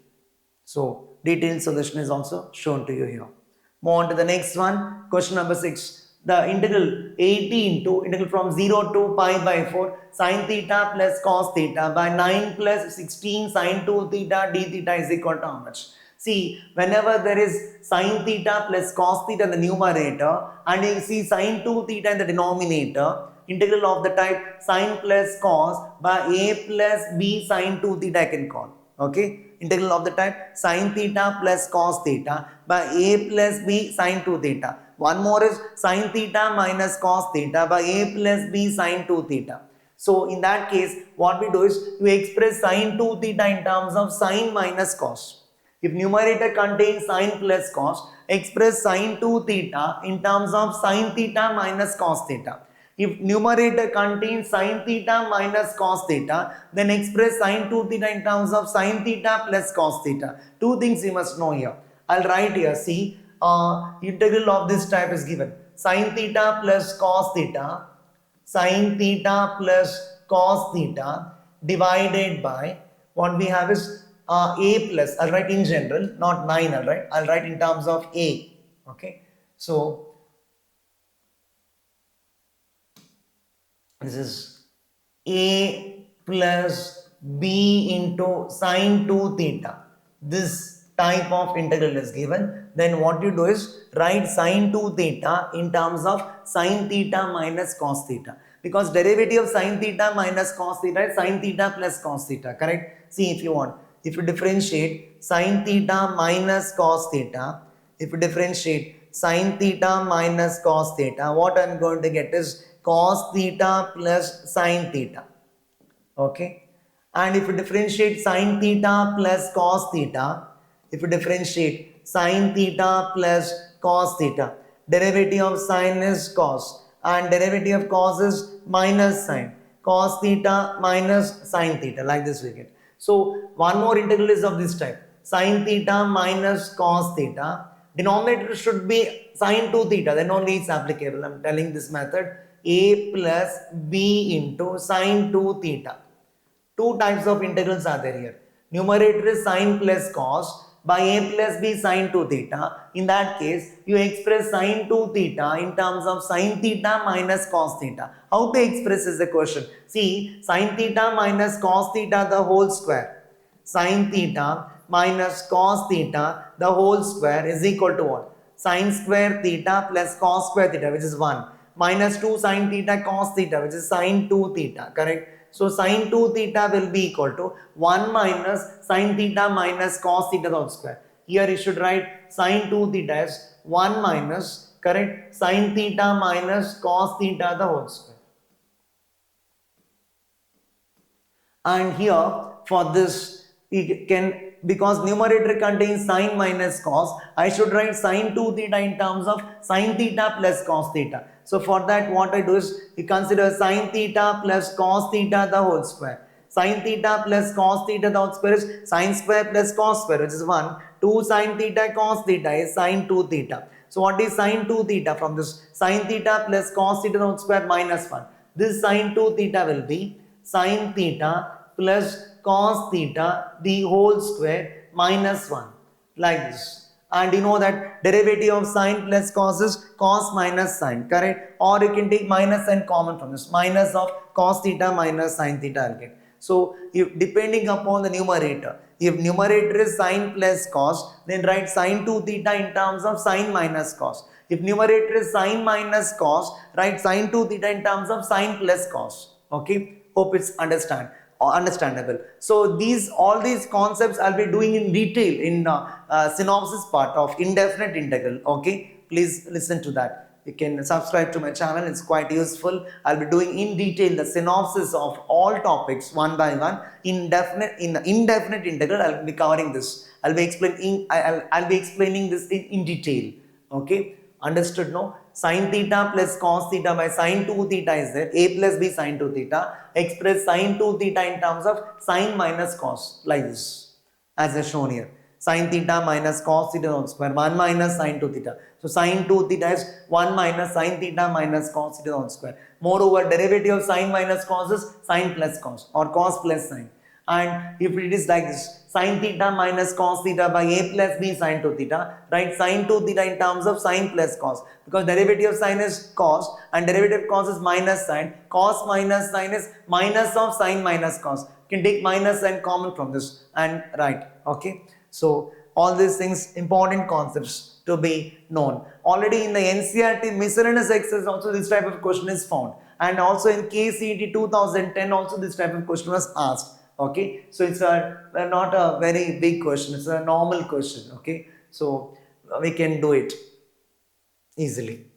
So, detailed solution is also shown to you here. Move on to the next one. Question number 6. The integral 18 to integral from 0 to pi by 4 sin theta plus cos theta by 9 plus 16 sin 2 theta d theta is equal to how much? See, whenever there is sin theta plus cos theta in the numerator and you see sin 2 theta in the denominator, integral of the type sin plus cos by a plus b sin 2 theta I can call. Okay, integral of the type sin theta plus cos theta by a plus b sin 2 theta. One more is sin theta minus cos theta by a plus b sin 2 theta. So in that case, what we do is we express sin 2 theta in terms of sin minus cos. If numerator contains sin plus cos, express sin 2 theta in terms of sin theta minus cos theta. If numerator contains sin theta minus cos theta, then express sin 2 theta in terms of sin theta plus cos theta. Two things you must know here. I'll write here, see, integral of this type is given. Sin theta plus cos theta, sin theta plus cos theta divided by, what we have is a plus, I'll write in general, not 9, I'll write in terms of a. Okay, so this is a plus b into sin 2 theta. This type of integral is given. Then what you do is write sin 2 theta in terms of sin theta minus cos theta. Because derivative of sin theta minus cos theta is sin theta plus cos theta, correct? See, if you want, if you differentiate sin theta minus cos theta, if you differentiate sin theta minus cos theta, what I am going to get is cos theta plus sin theta. Okay, and if you differentiate sin theta plus cos theta, if you differentiate sin theta plus cos theta, derivative of sin is cos and derivative of cos is minus sin, cos theta minus sin theta, like this we get. So one more integral is of this type, sin theta minus cos theta, denominator should be sin 2 theta, then only it's applicable. I'm telling this method, a plus b into sin 2 theta. Two types of integrals are there here. Numerator is sin plus cos by a plus b sin 2 theta. In that case, you express sin 2 theta in terms of sin theta minus cos theta. How to express is the question. See, sin theta minus cos theta the whole square. Sin theta minus cos theta the whole square is equal to what? Sin square theta plus cos square theta, which is 1. Minus 2 sin theta cos theta, which is sin 2 theta, correct? So sin 2 theta will be equal to 1 minus sin theta minus cos theta the whole square. Here you should write sin 2 theta as 1 minus, correct, sin theta minus cos theta the whole square. And here for this, we can, because numerator contains sin minus cos, I should write sin 2 theta in terms of sin theta plus cos theta. So for that, what I do is we consider sin theta plus cos theta the whole square. Sin theta plus cos theta the whole square is sin square plus cos square, which is 1. 2 sin theta cos theta is sin 2 theta. So what is sin 2 theta from this? Sin theta plus cos theta the whole square minus 1. This sin 2 theta will be sin theta plus cos theta the whole square minus 1, like this. And you know that derivative of sin plus cos is cos minus sin, correct? Or you can take minus sign common from this, minus of cos theta minus sin theta I'll get. So if depending upon the numerator, if numerator is sin plus cos, then write sin 2 theta in terms of sin minus cos. If numerator is sin minus cos, write sin 2 theta in terms of sin plus cos. Okay, hope it's understandable. So all these concepts I'll be doing in detail in synopsis part of indefinite integral. Okay, please listen to that. You can subscribe to my channel. It's quite useful. I'll be doing in detail the synopsis of all topics one by one. In the indefinite integral, I'll be covering this. I'll be explaining this in detail. Okay, understood? No? Sin theta plus cos theta by sin 2 theta is there. A plus b sin 2 theta. Express sin 2 theta in terms of sin minus cos, like this, as I shown here. Sin theta minus cos theta whole square, 1 minus sin 2 theta. So sin 2 theta is 1 minus sin theta minus cos theta whole square. Moreover, derivative of sin minus cos is sin plus cos, or cos plus sin. And if it is like this, sin theta minus cos theta by a plus b sin 2 theta, write sin 2 theta in terms of sin plus cos, because derivative of sin is cos and derivative of cos is minus sin. Cos minus sin is minus of sin minus cos. You can take minus and common from this and write. Okay. So all these things, important concepts to be known. Already in the NCERT miscellaneous exercise also this type of question is found, and also in KCET 2010 also this type of question was asked. Okay, so it's not a very big question, it's a normal question. Okay, so we can do it easily.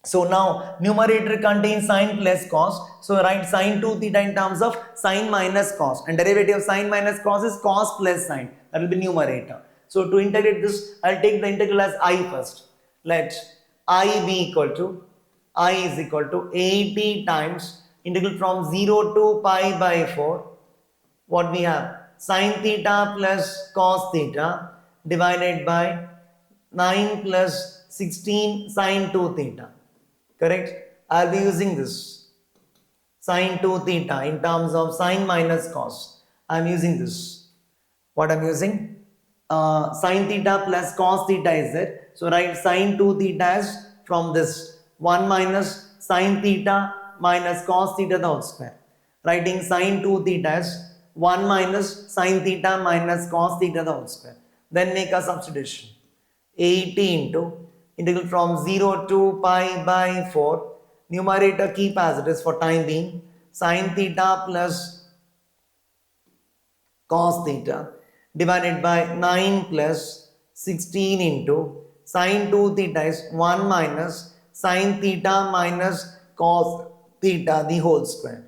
So now numerator contains sin plus cos. So write sin 2 theta in terms of sin minus cos, and derivative of sin minus cos is cos plus sin. That will be numerator. So to integrate this, I'll take the integral as I first. Let I be equal to, I is equal to 80 times integral from 0 to pi by 4. What we have? Sin theta plus cos theta divided by 9 plus 16 sin 2 theta. Correct? I'll be using this sin 2 theta in terms of sin minus cos. I'm using this. What I'm using? Sin theta plus cos theta is there. So write sin 2 theta as from this 1 minus sin theta minus cos theta the whole square. Writing sin 2 theta as 1 minus sin theta minus cos theta the whole square. Then make a substitution. 80 into integral from 0 to pi by 4. Numerator keep as it is for time being. Sin theta plus cos theta divided by 9 plus 16 into sin 2 theta is 1 minus sin theta minus cos theta the whole square.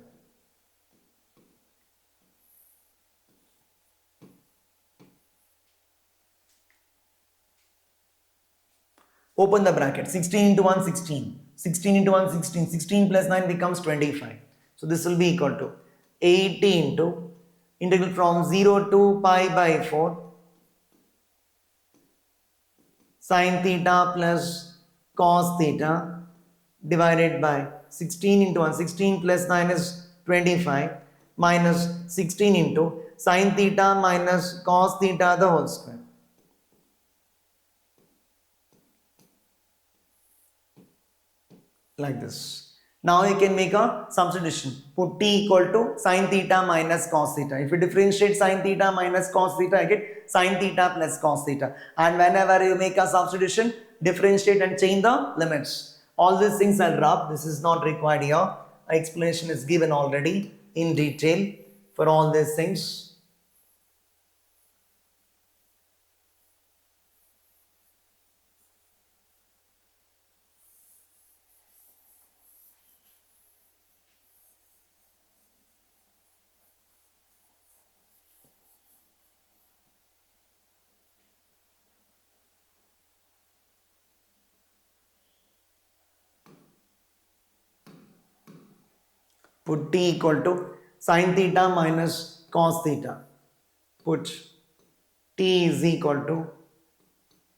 Open the bracket. 16 into 1, 16. 16 into 1, 16. 16 plus 9 becomes 25. So this will be equal to 80 into integral from 0 to pi by 4 sin theta plus cos theta divided by 16 into 1. 16 plus 9 is 25 minus 16 into sin theta minus cos theta the whole square. Like this. Now you can make a substitution. Put t equal to sin theta minus cos theta. If you differentiate sin theta minus cos theta, I get sin theta plus cos theta. And whenever you make a substitution, differentiate and change the limits. All these things I'll rub. This is not required here. Explanation is given already in detail for all these things. Put t equal to sin theta minus cos theta. Put t is equal to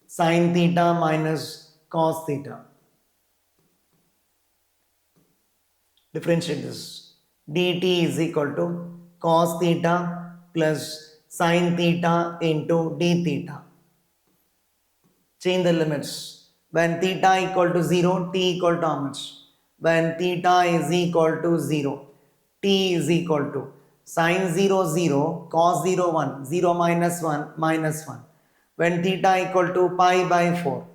sin theta minus cos theta. Differentiate this. dt is equal to cos theta plus sin theta into d theta. Change the limits. When theta equal to 0, t equal to how much? When theta is equal to 0, t is equal to sin 0, 0, cos 0, 1, 0 minus 1, minus 1. When theta equal to pi by 4,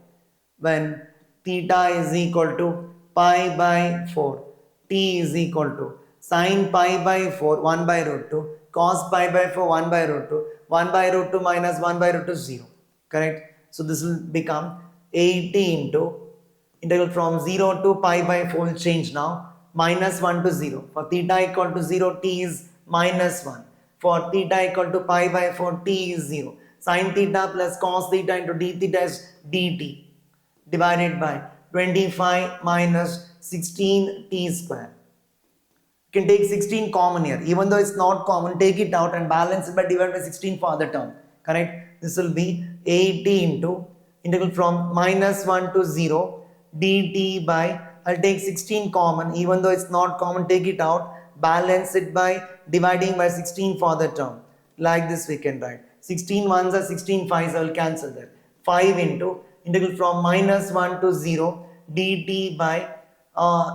when theta is equal to pi by 4, t is equal to sin pi by 4, 1 by root 2, cos pi by 4, 1 by root 2, 1 by root 2 minus 1 by root 2, 0. Correct? So this will become 80 into Integral from 0 to pi by 4 will change now. Minus 1 to 0. For theta equal to 0, t is minus 1. For theta equal to pi by 4, t is 0. Sin theta plus cos theta into d theta is dt divided by 25 minus 16t square. You can take 16 common here. Even though it's not common, take it out and balance it by divided by 16 for other term. Correct? This will be 80 into integral from minus 1 to 0 dt by, I'll take 16 common. Even though it's not common, take it out. Balance it by dividing by 16 for the term. Like this we can write. 16 ones are 16 fives, I will cancel that. 5 into integral from minus 1 to 0 dt by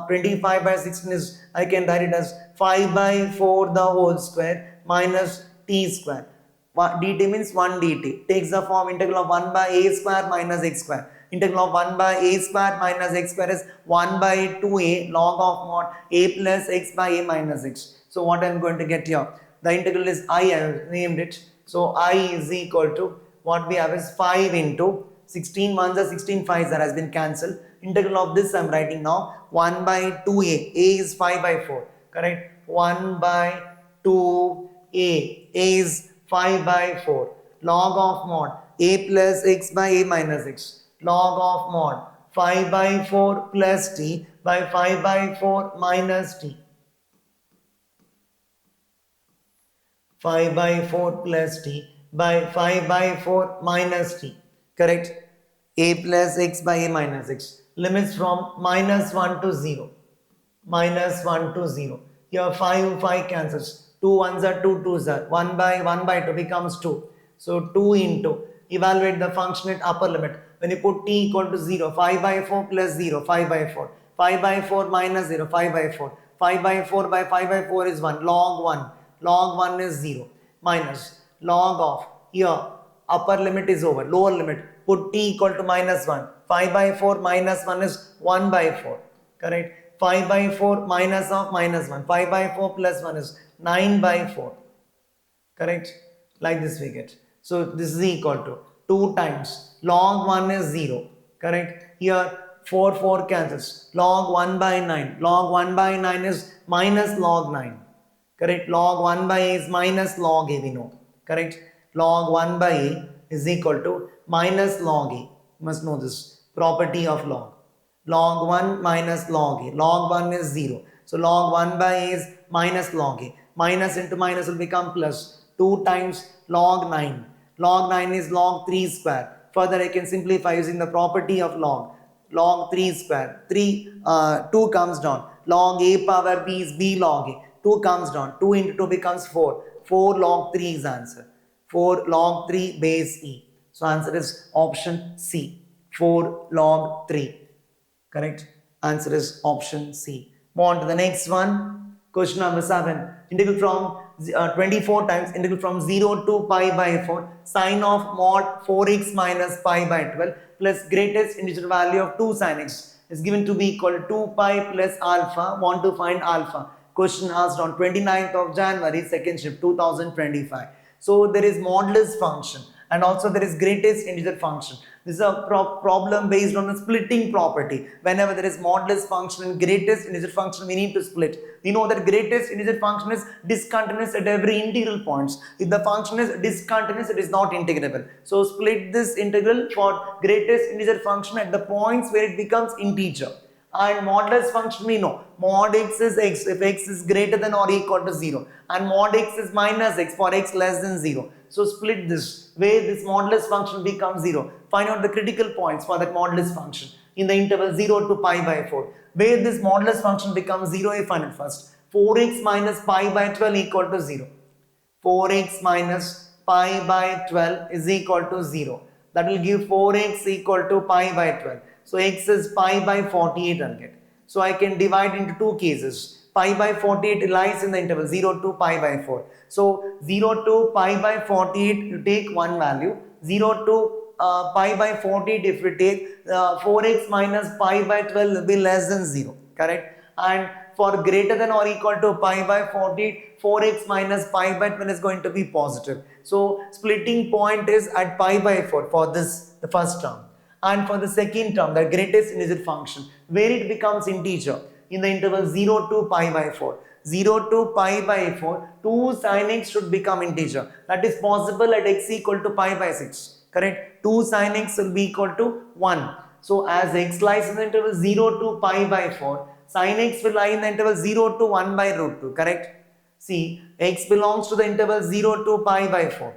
25 by 16 is, I can write it as 5 by 4 the whole square minus t square. Dt means 1 dt. Takes the form integral of 1 by a square minus x square. Integral of 1 by a square minus x square is 1 by 2a log of mod a plus x by a minus x. So what I am going to get here? The integral is I have named it. So I is equal to, what we have is 5 into 16 ones are 16 fives, that has been cancelled. Integral of this I am writing now 1 by 2a. A is 5 by 4. Correct? 1 by 2a. A is 5 by 4. Log of mod a plus x by a minus x. Log of mod 5 by 4 plus t by 5 by 4 minus t. 5 by 4 plus t by 5 by 4 minus t. Correct? A plus x by a minus x. Limits from minus 1 to 0. Minus 1 to 0. Here 5 cancels. 2 ones are 2 twos are. 1 by 2 becomes 2. So 2 into, evaluate the function at upper limit. When you put t equal to 0, 5 by 4 plus 0, 5 by 4. 5 by 4 minus 0, 5 by 4. 5 by 4 by 5 by 4 is 1. Log 1. Log 1 is 0. Minus log of, here upper limit is over. Lower limit. Put t equal to minus 1. 5 by 4 minus 1 is 1 by 4. Correct? 5 by 4 minus of minus 1. 5 by 4 plus 1 is 9 by 4. Correct? Like this we get. So this is equal to 2 times log 1 is 0. Correct? Here 4 cancels. Log 1 by 9. Log 1 by 9 is minus log 9. Correct? Log 1 by a is minus log a, we know. Correct? Log 1 by a is equal to minus log a. You must know this property of log. Log 1 minus log a. Log 1 is 0. So log 1 by a is minus log a. Minus into minus will become plus. 2 times log 9. Log 9 is log 3 square. Further I can simplify using the property of log. Log 3 square. 2 comes down. Log a power b is b log a. 2 comes down. 2 into 2 becomes 4. 4 log 3 is answer. 4 log 3 base e. So answer is option C. 4 log 3. Correct? Answer is option C. Move on to the next one. Question number 7. Integral from 24 times integral from 0 to pi by 4 sine of mod 4x minus pi by 12 plus greatest integer value of 2 sin x is given to be equal to 2 pi plus alpha. Want to find alpha. Question asked on 29th of January, second shift 2025. So there is modulus function and also there is greatest integer function. This is a problem based on the splitting property. Whenever there is modulus function and greatest integer function, we need to split. We know that greatest integer function is discontinuous at every integral points. If the function is discontinuous, it is not integrable. So split this integral for greatest integer function at the points where it becomes integer. And modulus function we know, mod x is x if x is greater than or equal to 0 and mod x is minus x for x less than 0. So split this where this modulus function becomes 0. Find out the critical points for that modulus function in the interval 0 to pi by 4. Where this modulus function becomes 0, you find it first. 4x minus pi by 12 equal to 0. 4x minus pi by 12 is equal to 0. That will give 4x equal to pi by 12. So x is pi by 48 I'll get. So I can divide into two cases. Pi by 48 lies in the interval 0 to pi by 4. So 0 to pi by 48 you take one value. 0 to pi by 48 if we take 4x minus pi by 12 will be less than 0. Correct? And for greater than or equal to pi by 48, 4x minus pi by 12 is going to be positive. So splitting point is at pi by 4 for this, the first term. And for the second term, the greatest integer function, where it becomes integer in the interval 0 to pi by 4. 0 to pi by 4, 2 sin x should become integer. That is possible at x equal to pi by 6. Correct? 2 sin x will be equal to 1. So as x lies in the interval 0 to pi by 4, sin x will lie in the interval 0 to 1 by root 2. Correct? See, x belongs to the interval 0 to pi by 4.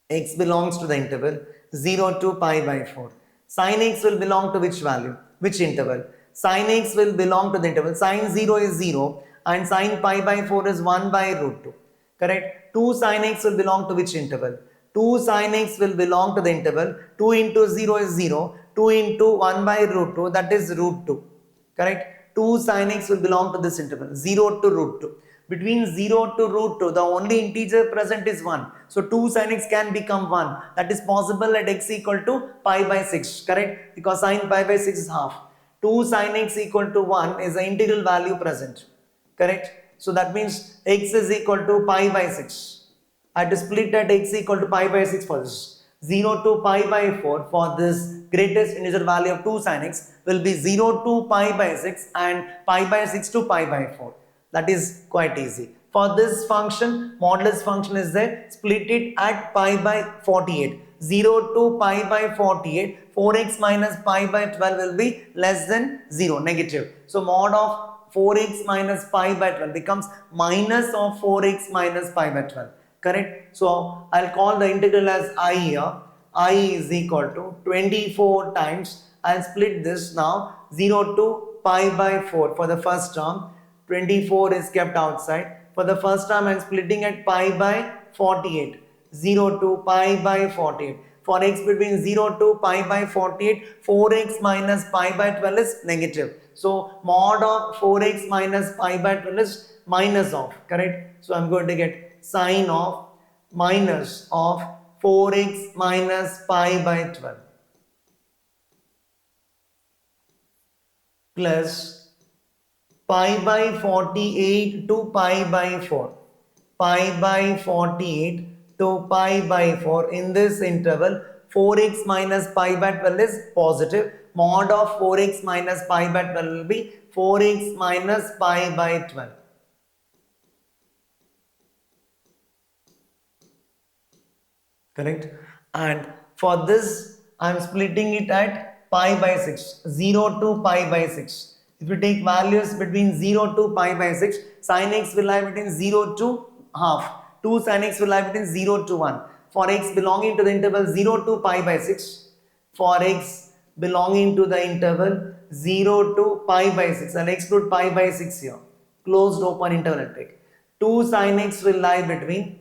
X belongs to the interval 0 to pi by 4. Sin x will belong to which value? Which interval? Sin x will belong to the interval. Sin 0 is 0 and sin pi by 4 is 1 by root 2. Correct? 2 sin x will belong to which interval? 2 sin x will belong to the interval 2 into 0 is 0, 2 into 1 by root 2, that is root 2. Correct? 2 sin x will belong to this interval 0 to root 2. Between 0 to root 2, the only integer present is 1. So 2 sin x can become 1. That is possible at x equal to pi by 6. Correct? Because sin pi by 6 is half. 2 sin x equal to 1 is the integral value present. Correct? So that means x is equal to pi by 6. I have to split at x equal to pi by 6 for this. 0 to pi by 4 for this greatest integer value of 2 sin x will be 0 to pi by 6 and pi by 6 to pi by 4. That is quite easy. For this function, modulus function is there, split it at pi by 48. 0 to pi by 48, 4x minus pi by 12 will be less than 0, negative. So mod of 4x minus pi by 12 becomes minus of 4x minus pi by 12. Correct? So I'll call the integral as I here. I is equal to 24 times. I'll split this now 0 to pi by 4 for the first term. 24 is kept outside. For the first term, I am splitting at pi by 48. 0 to pi by 48. For x between 0 to pi by 48, 4x minus pi by 12 is negative. So mod of 4x minus pi by 12 is minus of. Correct? So I am going to get sine of minus of 4x minus pi by 12 plus pi by 48 to pi by 4. Pi by 48 to pi by 4. In this interval, 4x minus pi by 12 is positive. Mod of 4x minus pi by 12 will be 4x minus pi by 12. Correct? And for this, I am splitting it at pi by 6. 0 to pi by 6. If you take values between 0 to pi by 6, sin x will lie between 0 to half. 2 sin x will lie between 0 to 1. For x belonging to the interval 0 to pi by 6, for x belonging to the interval 0 to pi by 6, I'll exclude pi by 6 here. Closed open interval I'll take. 2 sin x will lie between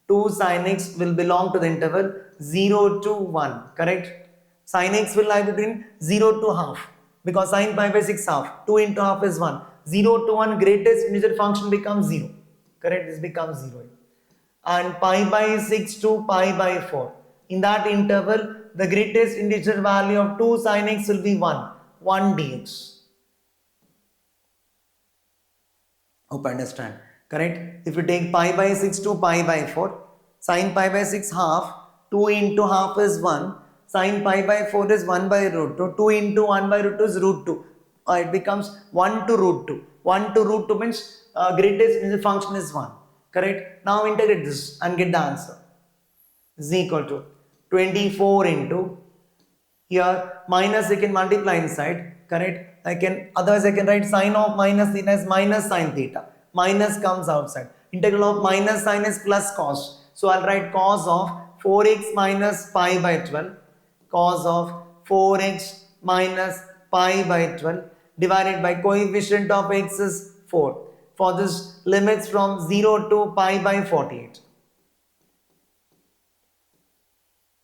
2 sin x will belong to the interval 0 to 1. Correct? Sin x will lie between 0 to half. Because sin pi by 6 half. 2 into half is 1. 0 to 1 greatest integer function becomes 0. Correct? This becomes 0. And pi by 6 to pi by 4. In that interval, the greatest integer value of 2 sin x will be 1. 1 dx. Hope I understand. Correct? If you take pi by 6 to pi by 4, sin pi by 6 half, 2 into half is 1, sin pi by 4 is 1 by root 2, 2 into 1 by root 2 is root 2. It becomes 1 to root 2. 1 to root 2 means greatest integer function is 1. Correct? Now integrate this and get the answer. Is equal to 24 into, here minus I can multiply inside. Correct? Otherwise I can write sine of minus theta as minus sine theta. Minus comes outside. Integral of minus sine is plus cos. So I'll write cos of 4x minus pi by 12. Cos of 4x minus pi by 12 divided by coefficient of x is 4. For this limits from 0 to pi by 48.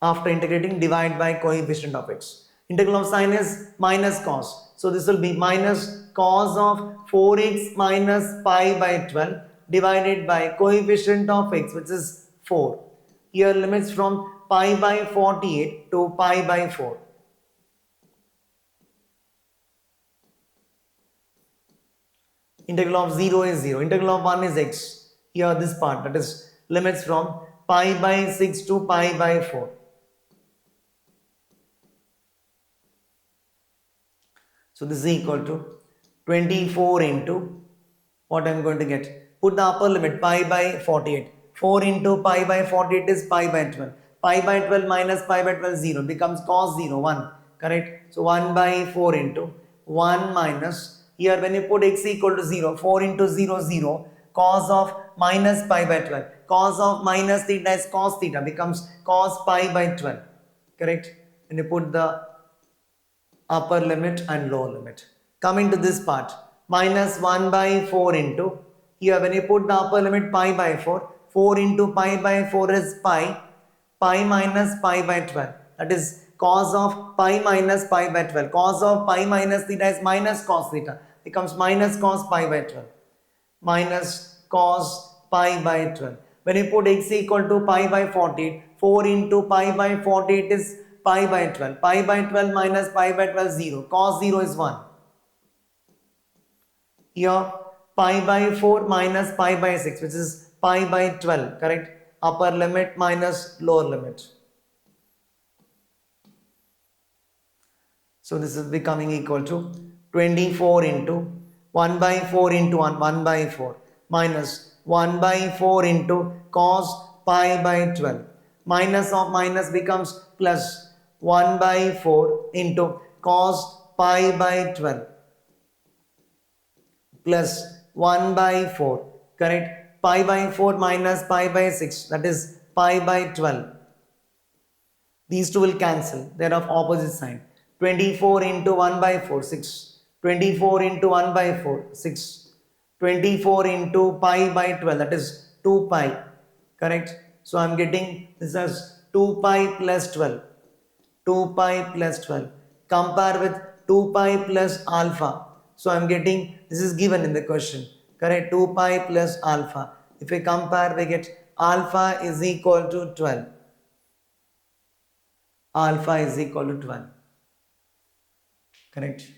After integrating, divide by coefficient of x. Integral of sine is minus cos. So this will be minus cos of 4x minus pi by 12 divided by coefficient of x, which is 4. Here limits from pi by 48 to pi by 4. Integral of 0 is 0. Integral of 1 is x. Here this part, that is limits from pi by 6 to pi by 4. So this is equal to 24 into what I am going to get. Put the upper limit pi by 48. 4 into pi by 48 is pi by 12. Pi by 12 minus pi by 12 0 becomes cos 0 1. Correct? So 1 by 4 into 1 minus, here when you put x equal to 0, 4 into 0 0, cos of minus pi by 12. Cos of minus theta is cos theta, becomes cos pi by 12. Correct? When you put the upper limit and lower limit. Coming to this part, minus 1 by 4 into, here when you put the upper limit pi by 4, 4 into pi by 4 is pi, pi minus pi by 12. That is cos of pi minus pi by 12. Cos of pi minus theta is minus cos theta, becomes minus cos pi by 12. Minus cos pi by 12. When you put x equal to pi by 48, 4 into pi by 48 is pi by 12. Pi by 12 minus pi by 12 0. Cos 0 is 1. Here pi by 4 minus pi by 6, which is pi by 12. Correct? Upper limit minus lower limit. So this is becoming equal to 24 into 1 by 4 into 1 by 4 minus 1 by 4 into cos pi by 12. Minus of minus becomes plus 1 by 4 into cos pi by 12 plus 1 by 4. Correct? Pi by 4 minus pi by 6, that is pi by 12. These two will cancel. They are of opposite sign. 24 into 1 by 4, 6. 24 into 1 by 4, 6. 24 into pi by 12, that is 2 pi. Correct? So I am getting this as 2 pi plus 12. 2 pi plus 12. Compare with 2 pi plus alpha. So I am getting, this is given in the question. Correct? 2 pi plus alpha. If we compare, we get alpha is equal to 12. Alpha is equal to 12. Correct?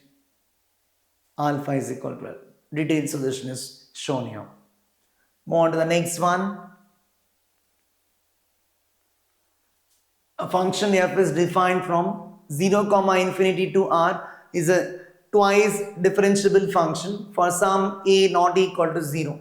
Alpha is equal to 12. Detailed solution is shown here. Move on to the next one. A function f is defined from 0 comma infinity to r is a twice differentiable function for some a not equal to 0.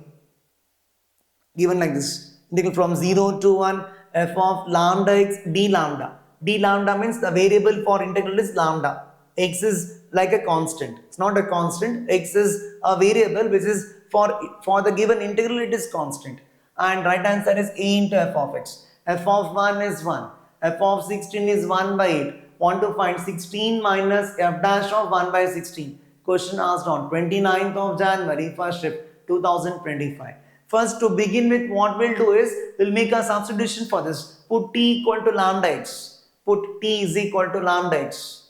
Given like this. Integral from 0 to 1 f of lambda x d lambda. D lambda means the variable for integral is lambda. X is like a constant. It's not a constant. X is a variable which is for the given integral it is constant. And right hand side is a into f of x. F of 1 is 1. F of 16 is 1 by 8. Want to find 16 minus f dash of 1 by 16. Question asked on 29th of January, first shift 2025. First, to begin with, what we'll do is we'll make a substitution for this. Put t equal to lambda x. Put t is equal to lambda x.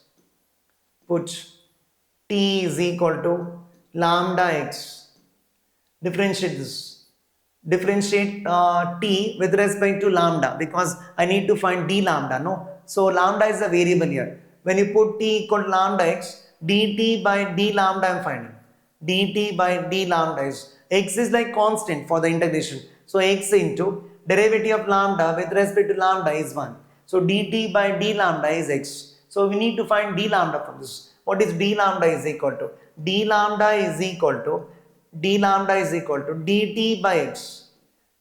Put t is equal to lambda x. Differentiate this. Differentiate t with respect to lambda because I need to find d lambda. No. So lambda is a variable here. When you put t equal to lambda x, dt by d lambda I am finding. Dt by d lambda is x is like constant for the integration. So x into derivative of lambda with respect to lambda is 1. So dt by d lambda is x. So we need to find d lambda from this. What is d lambda is equal to? D lambda is equal to dt by x.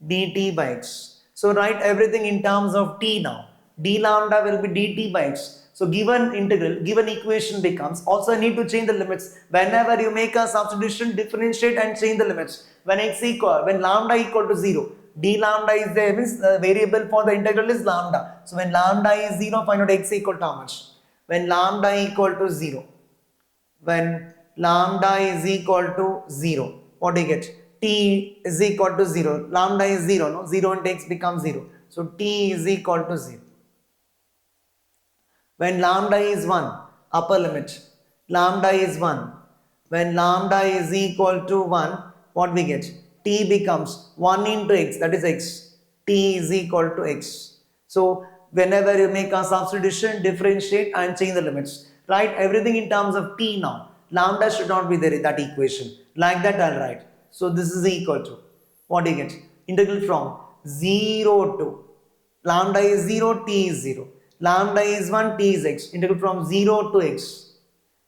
Dt by x. So write everything in terms of t now. D lambda will be dt by x. So given integral, given equation becomes, also I need to change the limits. Whenever you make a substitution, differentiate and change the limits. When lambda equal to 0, d lambda is there, means the variable for the integral is lambda. So when lambda is 0, find out x equal to how much? When lambda equal to 0. When lambda is equal to 0, what do you get? T is equal to 0. Lambda is 0, no? 0 into x becomes 0. So t is equal to 0. When lambda is 1, upper limit, lambda is 1. When lambda is equal to 1, what we get? T becomes 1 into x, that is x. T is equal to x. So whenever you make a substitution, differentiate and change the limits. Write everything in terms of t now. Lambda should not be there in that equation. Like that I'll write. So this is equal to, what do you get? Integral from 0 to, lambda is 0, t is 0. Lambda is 1, t is x. Integral from 0 to x.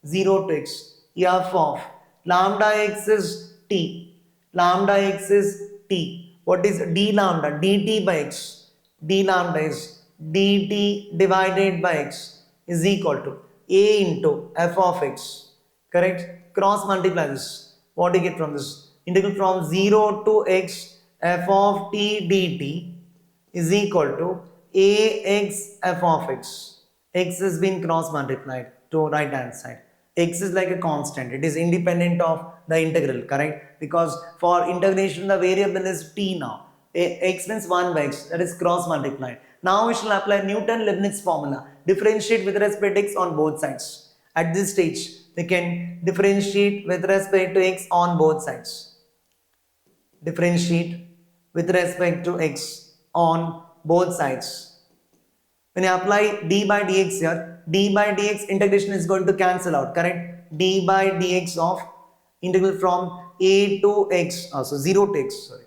0 to x f of lambda x is t. Lambda x is t. What is d lambda? dt by x. D lambda is dt divided by x is equal to a into f of x. Correct? Cross multiply this. What do you get from this? Integral from 0 to x f of t dt is equal to ax f of x. X has been cross multiplied to right hand side. X is like a constant. It is independent of the integral, correct? Because for integration the variable is t now. X means 1 by x, that is cross multiplied. Now we shall apply Newton-Leibniz formula. Differentiate with respect to x on both sides. At this stage, we can differentiate with respect to x on both sides. Differentiate with respect to x on both sides. When you apply d by dx here, d by dx integration is going to cancel out, correct? D by dx of integral from a to x, so 0 to x, sorry.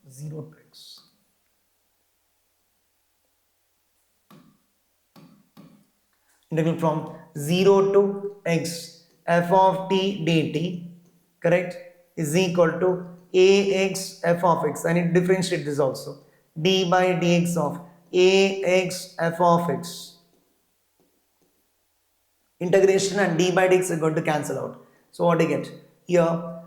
0 to x. Integral from 0 to x f of t dt, correct, is equal to ax f of x. I need to differentiate this also. D by dx of ax f of x. Integration and d by dx are going to cancel out. So what do you get? Here,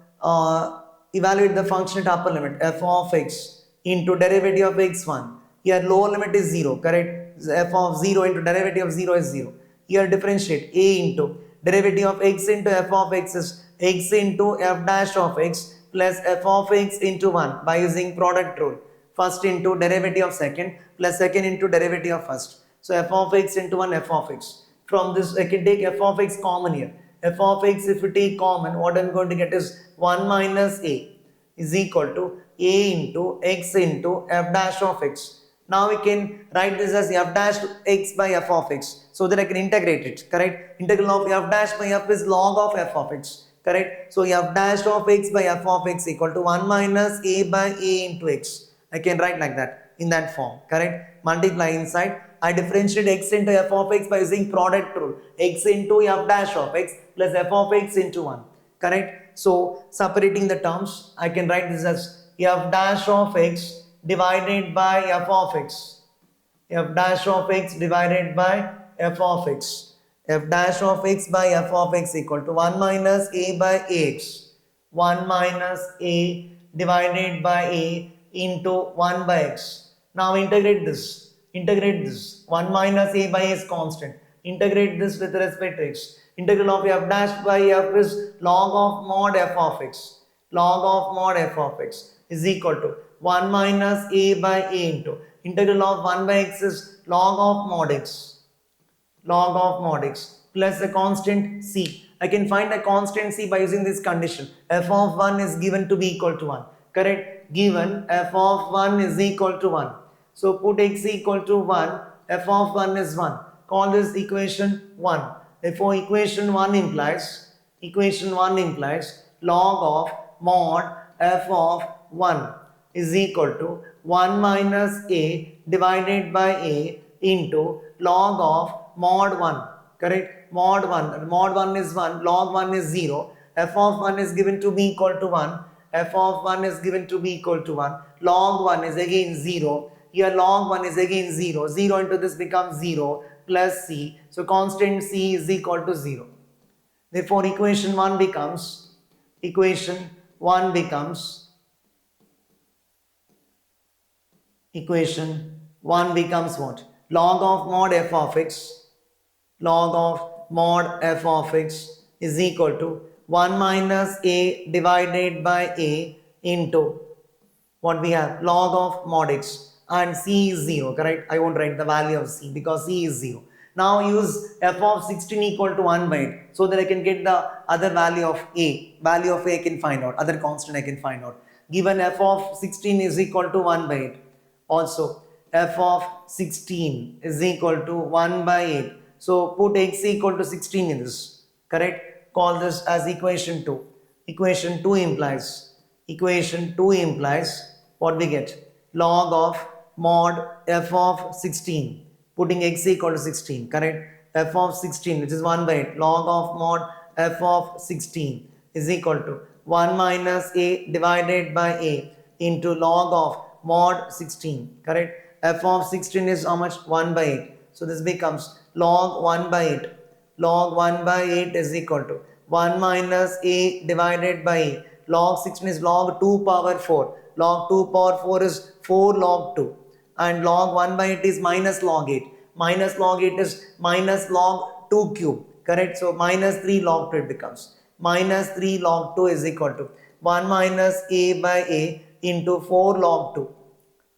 evaluate the function at upper limit f of x into derivative of x1. Here lower limit is 0, correct? F of 0 into derivative of 0 is 0. Here differentiate a into derivative of x into f of x is x into f dash of x plus f of x into 1 by using product rule. First into derivative of second plus second into derivative of first. So f of x into 1 f of x. From this I can take f of x common here. F of x, if we take common, what I'm going to get is 1 minus a is equal to a into x into f dash of x. Now we can write this as f dash x by f of x, so that I can integrate it, correct? Integral of f dash by f is log of f of x, correct? So f dash of x by f of x equal to 1 minus a by a into x. I can write like that in that form, correct? Multiply inside. I differentiate x into f of x by using product rule. X into f dash of x plus f of x into 1, correct? So separating the terms, I can write this as f dash of x divided by f of x. F dash of x divided by f of x. F dash of x by f of x equal to 1 minus a by ax. 1 minus a divided by a into 1 by x. Now integrate this. Integrate this. 1 minus a by a is constant. Integrate this with respect to x. Integral of f dash by f is log of mod f of x. Log of mod f of x is equal to 1 minus a by a into integral of 1 by x is log of mod x. Log of mod x plus a constant c. I can find a constant c by using this condition. F of 1 is given to be equal to 1. Correct? Given f of 1 is equal to 1. So put x equal to 1. F of 1 is 1. Call this equation 1. Therefore equation 1 implies log of mod f of 1 is equal to 1 minus a divided by a into log of mod 1, correct? Mod 1 is 1, log 1 is 0, f of 1 is given to be equal to 1, f of 1 is given to be equal to 1, log 1 is again 0, here log 1 is again 0, 0 into this becomes 0 plus c, so constant c is equal to 0. Therefore equation 1 becomes equation 1 becomes what? Log of mod f of x, log of mod f of x is equal to 1 minus a divided by a into what we have, log of mod x, and c is 0, correct? I won't write the value of c because c is 0. Now use f of 16 equal to 1 by 8 so that I can get the other value of a. Value of a I can find out, other constant I can find out. Given f of 16 is equal to 1 by 8. Also f of 16 is equal to 1 by 8. So put x equal to 16 in this, correct? Call this as equation 2. Equation 2 implies what we get? Log of mod f of 16. Putting x equal to 16, correct? F of 16, which is 1 by 8. Log of mod f of 16 is equal to 1 minus a divided by a into log of mod 16, correct? F of 16 is how much? 1 by 8. So this becomes log 1 by 8. Log 1 by 8 is equal to 1 minus a divided by a. Log 16 is log 2 power 4. Log 2 power 4 is 4 log 2. And log 1 by 8 is minus log 8. Minus log 8 is minus log 2 cube. Correct? So minus 3 log 2 it becomes. Minus 3 log 2 is equal to 1 minus a by a into 4 log 2.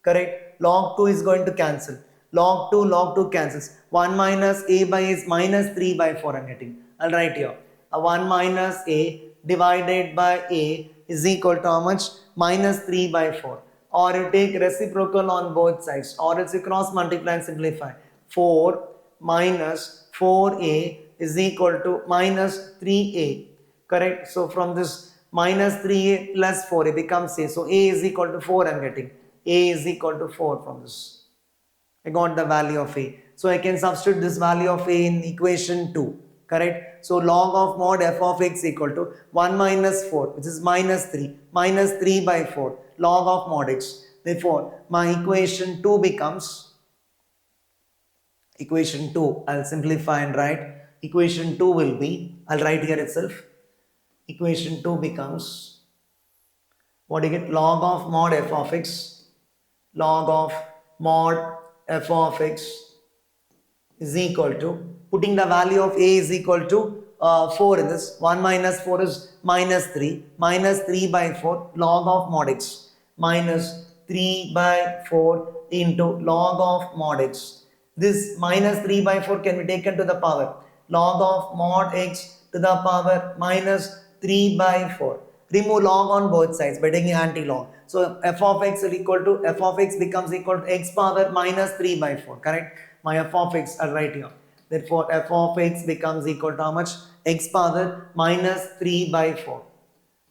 Correct? Log 2 is going to cancel. Log 2 cancels. 1 minus a by a is minus 3 by 4 I'm getting. I'll write here. 1 minus a divided by a is equal to how much? Minus 3 by 4. Or you take reciprocal on both sides. Or else you cross multiply and simplify. 4 minus 4a is equal to minus 3a. Correct? So from this minus 3a plus 4a becomes a. So a is equal to 4 I'm getting. A is equal to 4 from this. I got the value of a. So I can substitute this value of a in equation 2. Correct? So log of mod f of x equal to 1 minus 4, which is minus 3. Minus 3 by 4. Log of mod x. Therefore, my equation 2 becomes, equation 2, I'll simplify and write. Equation 2 will be, I'll write here itself. Equation 2 becomes, what do you get? Log of mod f of x. Log of mod f of x is equal to, putting the value of a is equal to 4 in this. 1 minus 4 is minus 3. Minus 3 by 4 log of mod x. Minus 3 by 4 into log of mod x. This minus 3 by 4 can be taken to the power. Log of mod x to the power minus 3 by 4. Remove log on both sides by taking anti-log. So f of x is equal to, f of x becomes equal to x power minus 3 by 4. Correct? My f of x, I'll write here. Therefore, f of x becomes equal to how much? X power minus 3 by 4.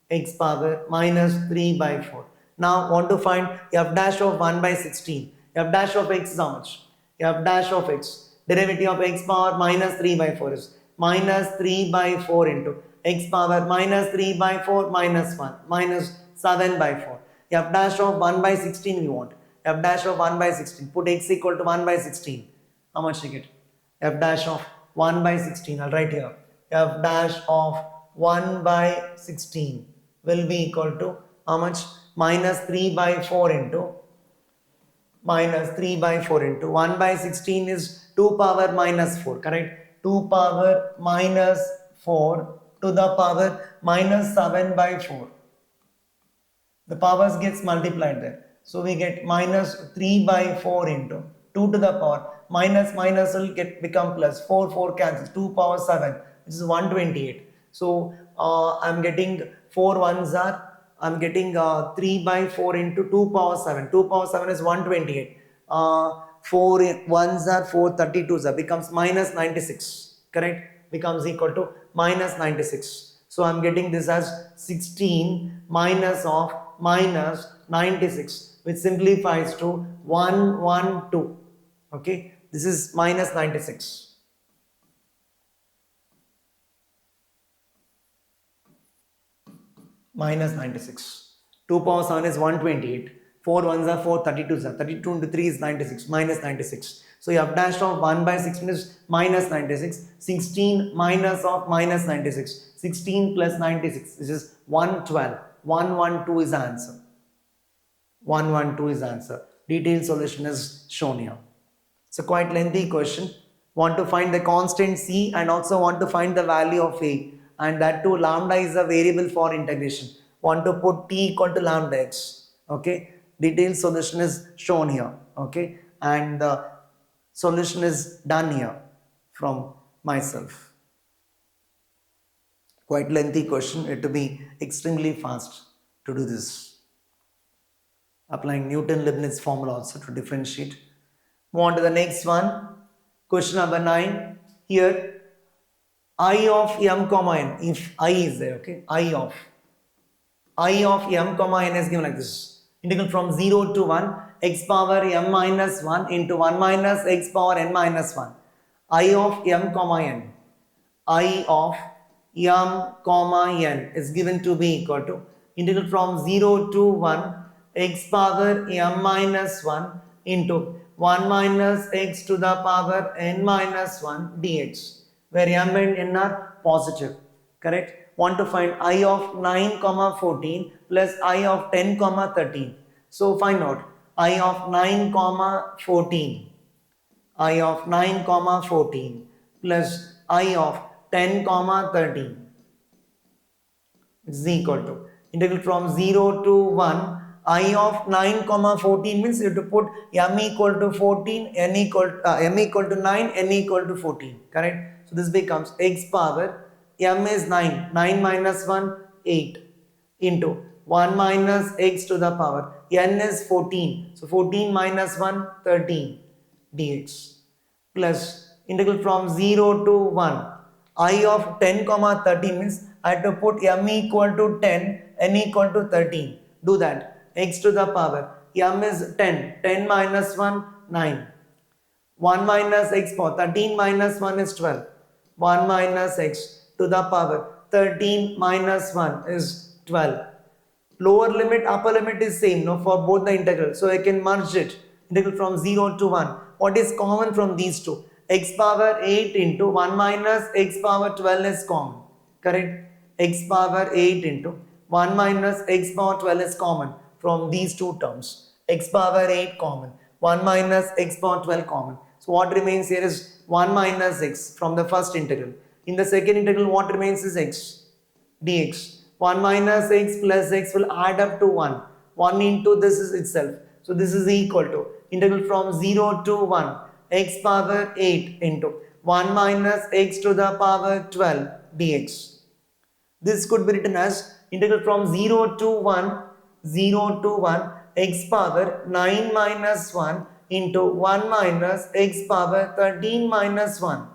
X power minus 3 by 4. Now, want to find f dash of 1 by 16. F dash of x is how much? F dash of x. Derivative of x power minus 3 by 4 is minus 3 by 4 into x power minus 3 by 4 minus 1 minus 7 by 4. F dash of 1 by 16 we want. F dash of 1 by 16. Put x equal to 1 by 16. How much you get? F dash of 1 by 16. I'll write here. F dash of 1 by 16 will be equal to how much? Minus 3 by 4 into minus 3 by 4 into 1 by 16 is 2 power minus 4. Correct? 2 power minus 4 to the power minus 7 by 4. The powers gets multiplied there. So we get minus 3 by 4 into 2 to the power. Minus minus will become plus. 4 cancels. 2 power 7, which is 128. So I'm getting 4 ones are, I'm getting 3 by 4 into 2 power 7. 2 power 7 is 128. 4 ones are 4, 32s are, becomes minus 96. Correct? Becomes equal to minus 96. So I'm getting this as 16 minus of minus 96, which simplifies to 112. Okay? This is minus 96. Minus 96. 2 power 7 is 128. 4 ones are 4, 32s are. 32 into 3 is 96. Minus 96. So f dash of 1 by 16 is minus 96. 16 minus of minus 96. 16 plus 96, which is 112. 112 is the answer. 112 is the answer. Detailed solution is shown here. It's a quite lengthy question. Want to find the constant c and also want to find the value of a. And that too, lambda is a variable for integration. Want to put t equal to lambda x. Okay. Detailed solution is shown here. Okay. And the solution is done here from myself. Quite lengthy question. It to be extremely fast to do this. Applying Newton-Leibniz formula also to differentiate. Move on to the next one. Question number 9. Here, I of m comma n. If I is there, okay. I of m comma n is given like this. Integral from 0 to 1. X power m minus 1 into 1 minus x power n minus 1. I of m comma n. I of m comma n is given to be equal to integral from 0 to 1 x power m minus 1 into 1 minus x to the power n minus 1 dx, where m and n are positive. Correct? Want to find I of 9 comma 14 plus I of 10 comma 13. So find out I of 9 comma 14. I of 9 comma 14 plus I of 10 comma 13 is equal to integral from 0 to 1 I of 9 comma 14 means you have to put m equal to 14, m equal to 9, n equal to 14. Correct? So this becomes x power m is 9, 9 minus 1, 8 into 1 minus x to the power n is 14. So 14 minus 1, 13 dx plus integral from 0 to 1 I of 10 comma 13 means I have to put m equal to 10, n equal to 13. Do that. X to the power m is 10, 10 minus 1, 9. 1 minus x power 13 minus 1 is 12. 1 minus x to the power 13 minus 1 is 12. Lower limit, upper limit is same for both the integrals. So I can merge it. Integral from 0 to 1. What is common from these two? X power 8 into 1 minus x power 12 is common. Correct? X power 8 into 1 minus x power 12 is common from these two terms. X power 8 common. 1 minus x power 12 common. So what remains here is 1 minus x from the first integral. In the second integral, what remains is x dx. 1 minus x plus x will add up to 1. 1 into this is itself. So this is equal to integral from 0 to 1 x power 8 into 1 minus x to the power 12 dx. This could be written as integral from 0 to 1, 0 to 1 x power 9 minus 1 into 1 minus x power 13 minus 1.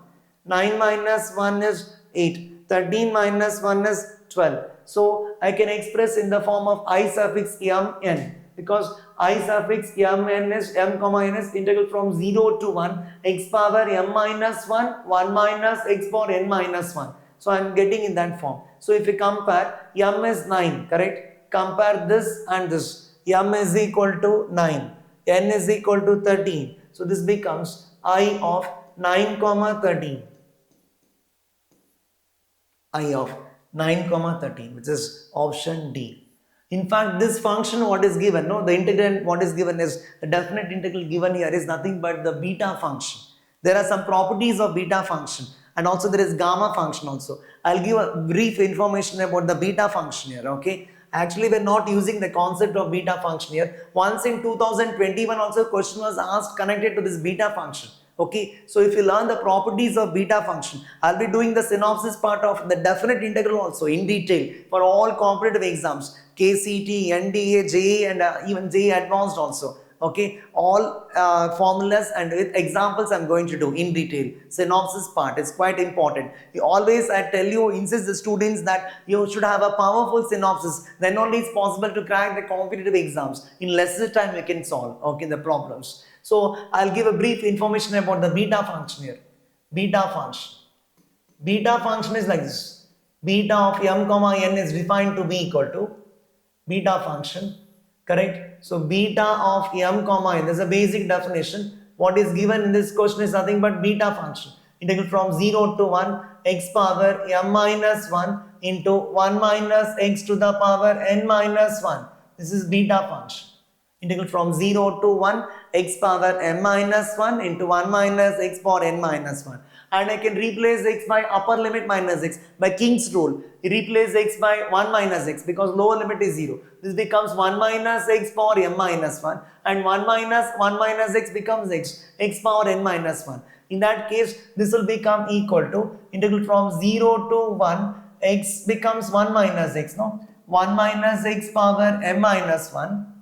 9 minus 1 is 8. 13 minus 1 is 12. So I can express in the form of I suffix mn, because I suffix mn is m comma n is integral from 0 to 1 x power m minus 1, 1 minus x power n minus 1. So I am getting in that form. So if you compare, m is 9, correct? Compare this and this. M is equal to 9, n is equal to 13. So this becomes I of 9 comma 13. I of 9 comma 13, which is option D. In fact, this function what is given, the integrand what is given is the definite integral given here is nothing but the beta function. There are some properties of beta function and also there is gamma function also. I'll give a brief information about the beta function here, okay. Actually, we're not using the concept of beta function here. Once in 2021 also question was asked connected to this beta function. Okay, so if you learn the properties of beta function, I'll be doing the synopsis part of the definite integral also in detail for all competitive exams, KCT, NDA, JEE and even JEE advanced also. Okay, all formulas and with examples I'm going to do in detail. Synopsis part is quite important. I tell you, insist the students that you should have a powerful synopsis. Then only it's possible to crack the competitive exams. In lesser time you can solve, okay, the problems. So I'll give a brief information about the beta function here. Beta function. Beta function is like this. Beta of m comma n is defined to be equal to beta function. Correct? So beta of m comma n, there's a basic definition. What is given in this question is nothing but beta function. Integral from 0 to 1 x power m minus 1 into 1 minus x to the power n minus 1. This is beta function. Integral from 0 to 1 x power m minus 1 into 1 minus x power n minus 1. And I can replace x by upper limit minus x by King's rule. Replace x by 1 minus x because lower limit is 0. This becomes 1 minus x power m minus 1 and 1 minus x becomes x power n minus 1. In that case, this will become equal to integral from 0 to 1 x becomes 1 minus x, 1 minus x power m minus 1.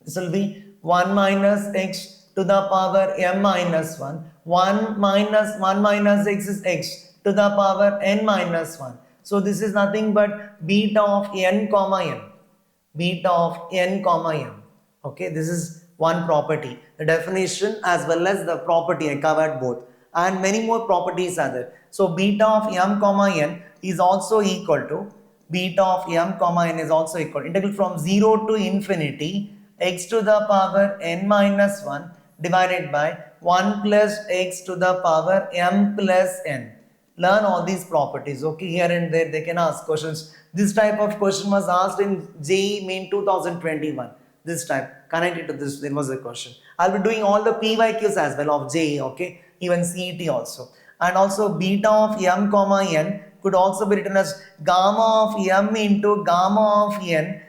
This will be 1 minus x to the power m minus 1. 1 minus x is x to the power n minus 1. So this is nothing but beta of n comma m. Beta of n comma m. Okay, this is one property. The definition as well as the property I covered both. and many more properties are there. So beta of m comma n is also equal to beta of m comma n is also equal integral from 0 to infinity x to the power n minus 1 divided by 1 plus x to the power m plus n. Learn all these properties. Okay, here and there they can ask questions. This type of question was asked in JEE Main 2021. This type connected to this, there was a question. I'll be doing all the PYQs as well of JEE. Okay, even CET also. And also beta of m comma n could also be written as gamma of m into gamma of n,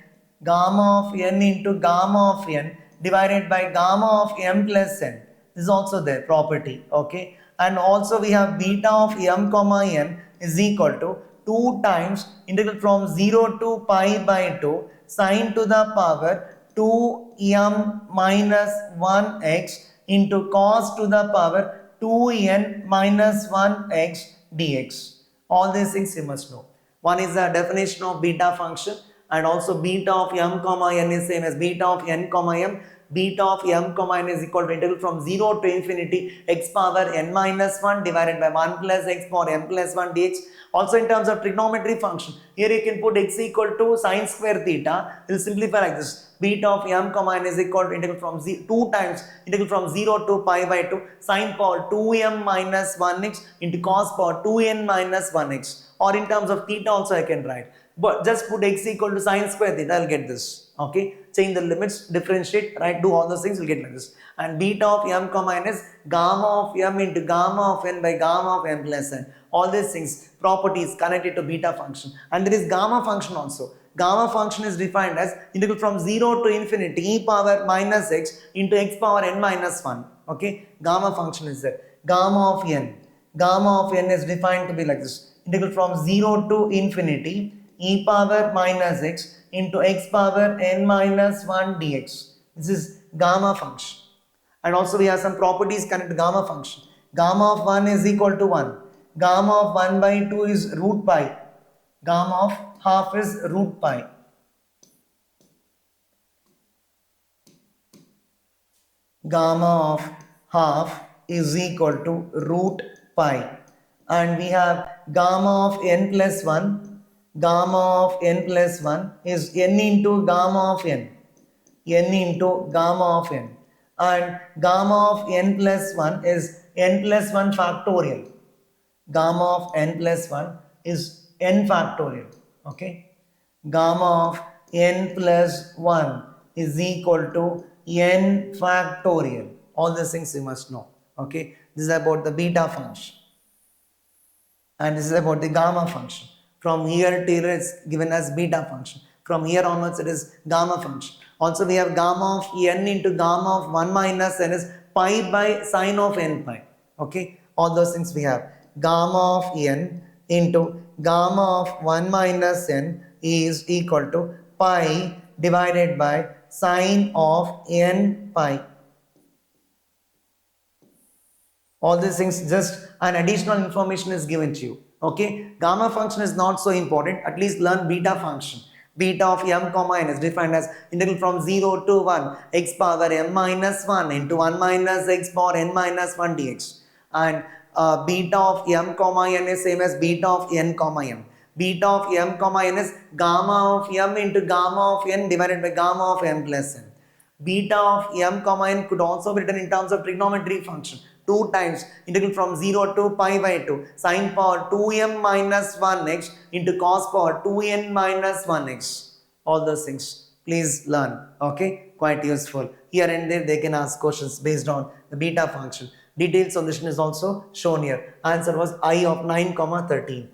gamma of n into gamma of n divided by gamma of m plus n. This is also there property. Okay, and also we have beta of m comma n is equal to 2 times integral from 0 to pi by 2 sine to the power 2m minus 1x into cos to the power 2n minus 1x dx. All these things you must know. One is the definition of beta function, and also beta of m comma n is same as beta of n comma m. Beta of m comma n is equal to integral from 0 to infinity x power n minus 1 divided by 1 plus x power m plus 1 dx. Also in terms of trigonometry function, here you can put x equal to sine square theta. It will simplify like this. Beta of m comma n is equal to integral from 2 times integral from 0 to pi by 2 sine power 2m minus 1x into cos power 2n minus 1x. Or in terms of theta also I can write. But just put x equal to sine square theta, I'll get this. Okay, change the limits, differentiate, right, do all those things, you'll get like this. And beta of m comma n is gamma of m into gamma of n by gamma of m plus n. All these things, properties connected to beta function. And there is gamma function also. Gamma function is defined as integral from 0 to infinity e power minus x into x power n minus 1. Okay, gamma function is there. Gamma of n. Gamma of n is defined to be like this. Integral from 0 to infinity e power minus x into x power n minus 1 dx. This is gamma function. And also we have some properties connected to gamma function. Gamma of 1 is equal to 1. Gamma of 1 by 2 is root pi. Gamma of half is root pi. Gamma of half is equal to root pi. And we have gamma of n plus 1. Gamma of n plus 1 is n into gamma of n. N into gamma of n. And gamma of n plus 1 is n plus 1 factorial. Gamma of n plus 1 is n factorial. Okay. Gamma of n plus 1 is equal to n factorial. All these things you must know. Okay. This is about the beta function. And this is about the gamma function. From here till it is given as beta function. From here onwards it is gamma function. Also we have gamma of n into gamma of 1 minus n is pi by sine of n pi. Okay. All those things we have. Gamma of n into gamma of 1 minus n is equal to pi divided by sine of n pi. All these things, just an additional information is given to you. Okay, gamma function is not so important. At least learn beta function. Beta of m comma n is defined as integral from 0 to 1 x power m minus 1 into 1 minus x power n minus 1 dx. And beta of m comma n is same as beta of n comma m. Beta of m comma n is gamma of m into gamma of n divided by gamma of m plus n. Beta of m comma n could also be written in terms of trigonometry function. 2 times integral from 0 to pi by 2 sine power 2m minus 1x into cos power 2n minus 1x. All those things please learn. Okay, quite useful. Here and there they can ask questions based on the beta function. Detailed solution is also shown here. Answer was I of 9,13.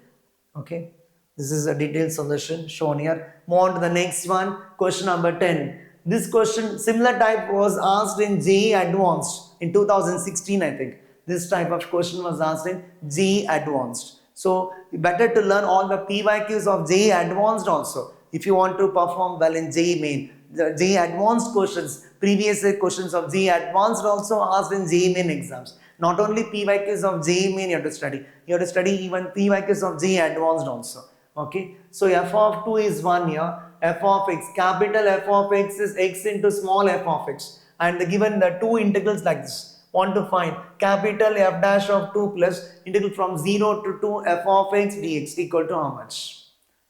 Okay, this is a detailed solution shown here. Move on to the next one. Question number 10. This question, similar type, was asked in JEE Advanced in 2016, I think. This type of question was asked in JEE Advanced. So, better to learn all the PYQs of JEE Advanced also. If you want to perform well in JEE Main, the JEE Advanced questions, previous questions of JEE Advanced also asked in JEE Main exams. Not only PYQs of JEE Main you have to study. You have to study even PYQs of JEE Advanced also. Okay. So, f of 2 is 1 here. F of x, capital F of x is x into small f of x, and given the two integrals like this. Want to find capital F dash of 2 plus integral from 0 to 2 f of x dx equal to how much?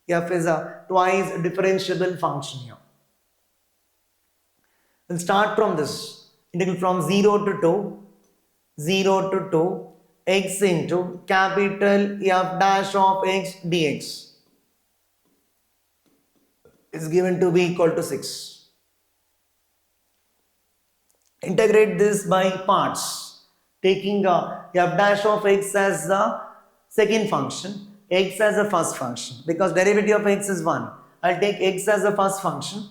F is a twice differentiable function here. We'll start from this. Integral from 0 to 2, 0 to 2, x into capital F dash of x dx is given to be equal to 6. Integrate this by parts, taking f dash of x as the second function, x as the first function, because derivative of x is 1. I'll take x as the first function.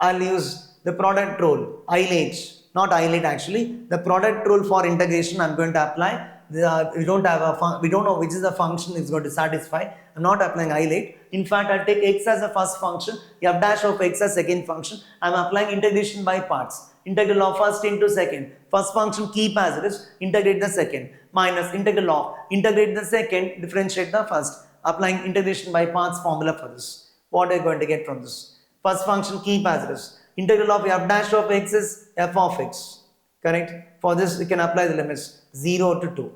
I'll use the product rule, ILATE, not ILATE actually, the product rule for integration I'm going to apply. We don't know which is the function is going to satisfy. I'm not applying ILATE. In fact, I'll take x as the first function, f dash of x as second function. I'm applying integration by parts. Integral of first into second. First function keep as it is, integrate the second. Minus integral of, integrate the second, differentiate the first. Applying integration by parts formula for this. What are you going to get from this? First function keep as it is. Integral of f dash of x is f of x. Correct? For this we can apply the limits 0 to 2.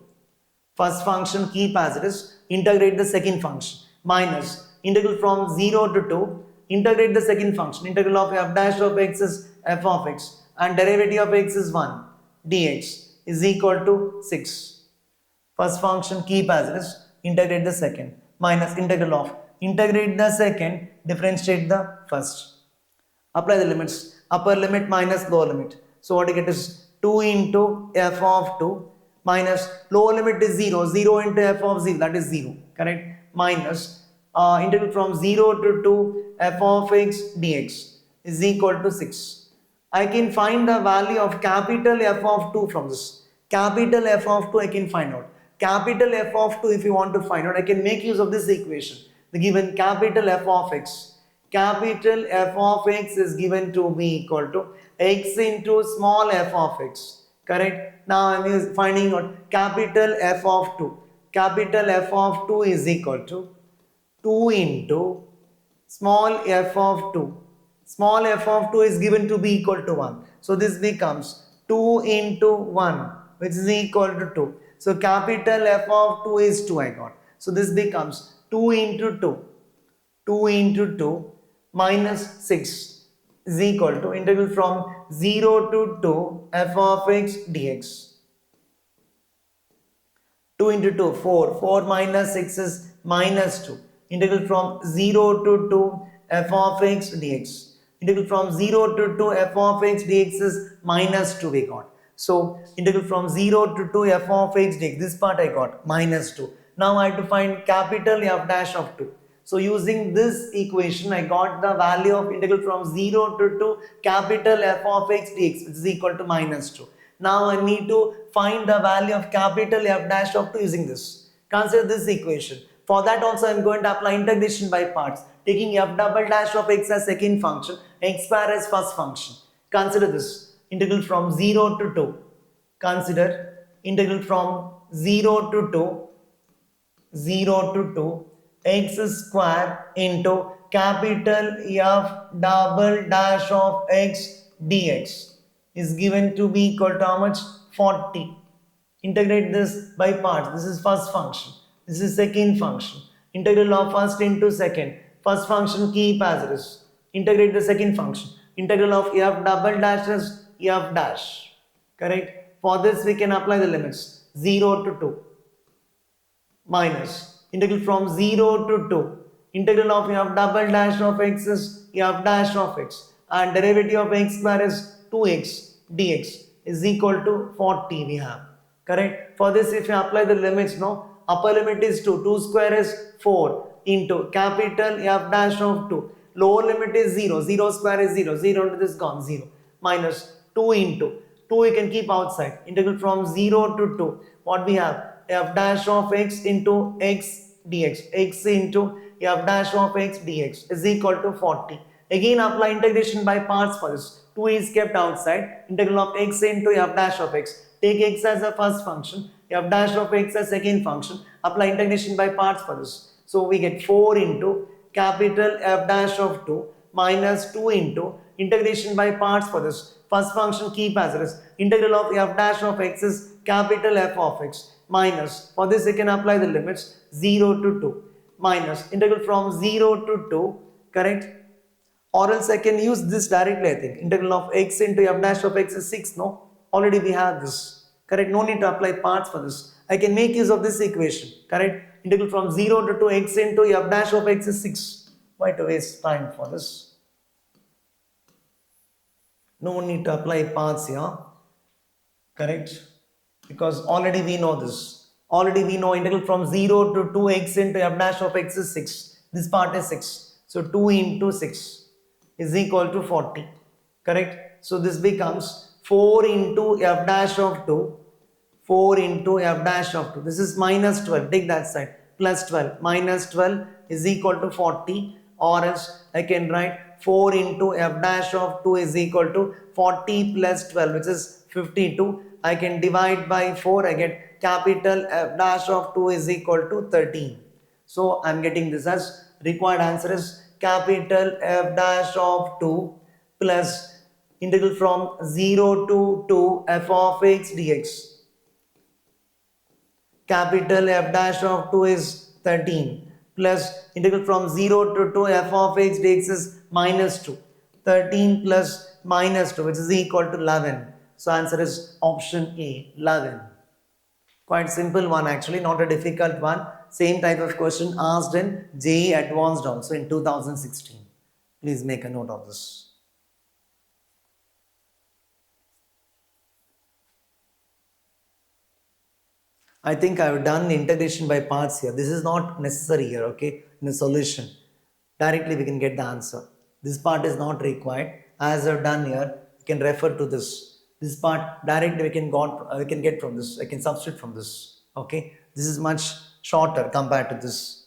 First function keep as it is. Integrate the second function. Minus integral from 0 to 2. Integrate the second function. Integral of f dash of x is f of x. And derivative of x is 1. Dx is equal to 6. First function keep as it is. Integrate the second. Minus integral of. Integrate the second. Differentiate the first. Apply the limits. Upper limit minus lower limit. So what you get is 2 into f of 2 minus lower limit is 0. 0 into f of 0, that is 0. Correct? Minus integral from 0 to 2 f of x dx is equal to 6. I can find the value of capital F of 2 from this. Capital F of 2 I can find out. Capital F of 2 if you want to find out, I can make use of this equation. The given capital F of x. Capital F of x is given to be equal to x into small f of x. Correct? Now I am finding out capital F of 2. Capital F of 2 is equal to 2 into small f of 2. Small f of 2 is given to be equal to 1. So this becomes 2 into 1 which is equal to 2. So capital F of 2 is 2 I got. So this becomes 2 into 2. 2 into 2 minus 6 is equal to integral from 0 to 2 f of x dx. 2 into 2, 4. 4 minus 6 is minus 2. Integral from 0 to 2 f of x dx. Integral from 0 to 2 f of x dx is minus 2 we got. So integral from 0 to 2 f of x dx, this part I got, minus 2. Now I have to find capital F dash of 2. So using this equation I got the value of integral from 0 to 2 capital F of x dx which is equal to minus 2. Now I need to find the value of capital F dash of 2 using this. Consider this equation. For that also I am going to apply integration by parts, taking f double dash of x as second function, x square as first function. Consider this, integral from 0 to 2. Consider integral from 0 to 2, 0 to 2, x square into capital F double dash of x dx is given to be equal to how much? 40. Integrate this by parts. This is first function. This is second function. Integral of first into second. First function keep as it is. Integrate the second function. Integral of f double dash is f dash. Correct? For this we can apply the limits. 0 to 2. Minus. Integral from 0 to 2. Integral of f double dash of x is f dash of x. And derivative of x square is 2x dx is equal to 40 we have. Correct? For this if you apply the limits, no? Upper limit is 2, 2 square is 4 into capital F dash of 2. Lower limit is 0, 0 square is 0, 0 into this gone, 0. Minus 2 into, 2 we can keep outside. Integral from 0 to 2. What we have? F dash of x into x dx. X into F dash of x dx is equal to 40. Again apply integration by parts for this. 2 is kept outside. Integral of x into F dash of x. Take x as the first function. F dash of x as second function. Apply integration by parts for this. So we get 4 into capital F dash of 2 minus 2 into integration by parts for this. First function keep as it is. Integral of f dash of x is capital F of x minus, for this you can apply the limits 0 to 2 minus integral from 0 to 2, correct? Or else I can use this directly, I think. Integral of x into f dash of x is 6, no? Already we have this, correct? No need to apply parts for this. I can make use of this equation, correct? Integral from 0 to 2 x into f dash of x is 6. Why to waste time for this? No need to apply parts here, correct? Because already we know this. Already we know integral from 0 to 2x into f dash of x is 6. This part is 6. So 2 into 6 is equal to 40, correct? So this becomes 4 into f dash of 2. 4 into f dash of 2. This is minus 12. Take that side. Plus 12. Minus 12 is equal to 40. Or else I can write 4 into f dash of 2 is equal to 40 plus 12, which is 52. I can divide by 4. I get capital F dash of 2 is equal to 13. So I am getting this as required answer is capital F dash of 2 plus integral from 0 to 2 f of x dx. Capital F dash of 2 is 13 plus integral from 0 to 2 f of x dx is minus 2. 13 plus minus 2, which is equal to 11. So answer is option A, 11. Quite simple one actually, not a difficult one. Same type of question asked in JEE Advanced also in 2016. Please make a note of this. I think I have done integration by parts here. This is not necessary here, okay? In the solution, directly we can get the answer. This part is not required. As I have done here, you can refer to this. This part directly we can get from this. I can substitute from this, okay? This is much shorter compared to this.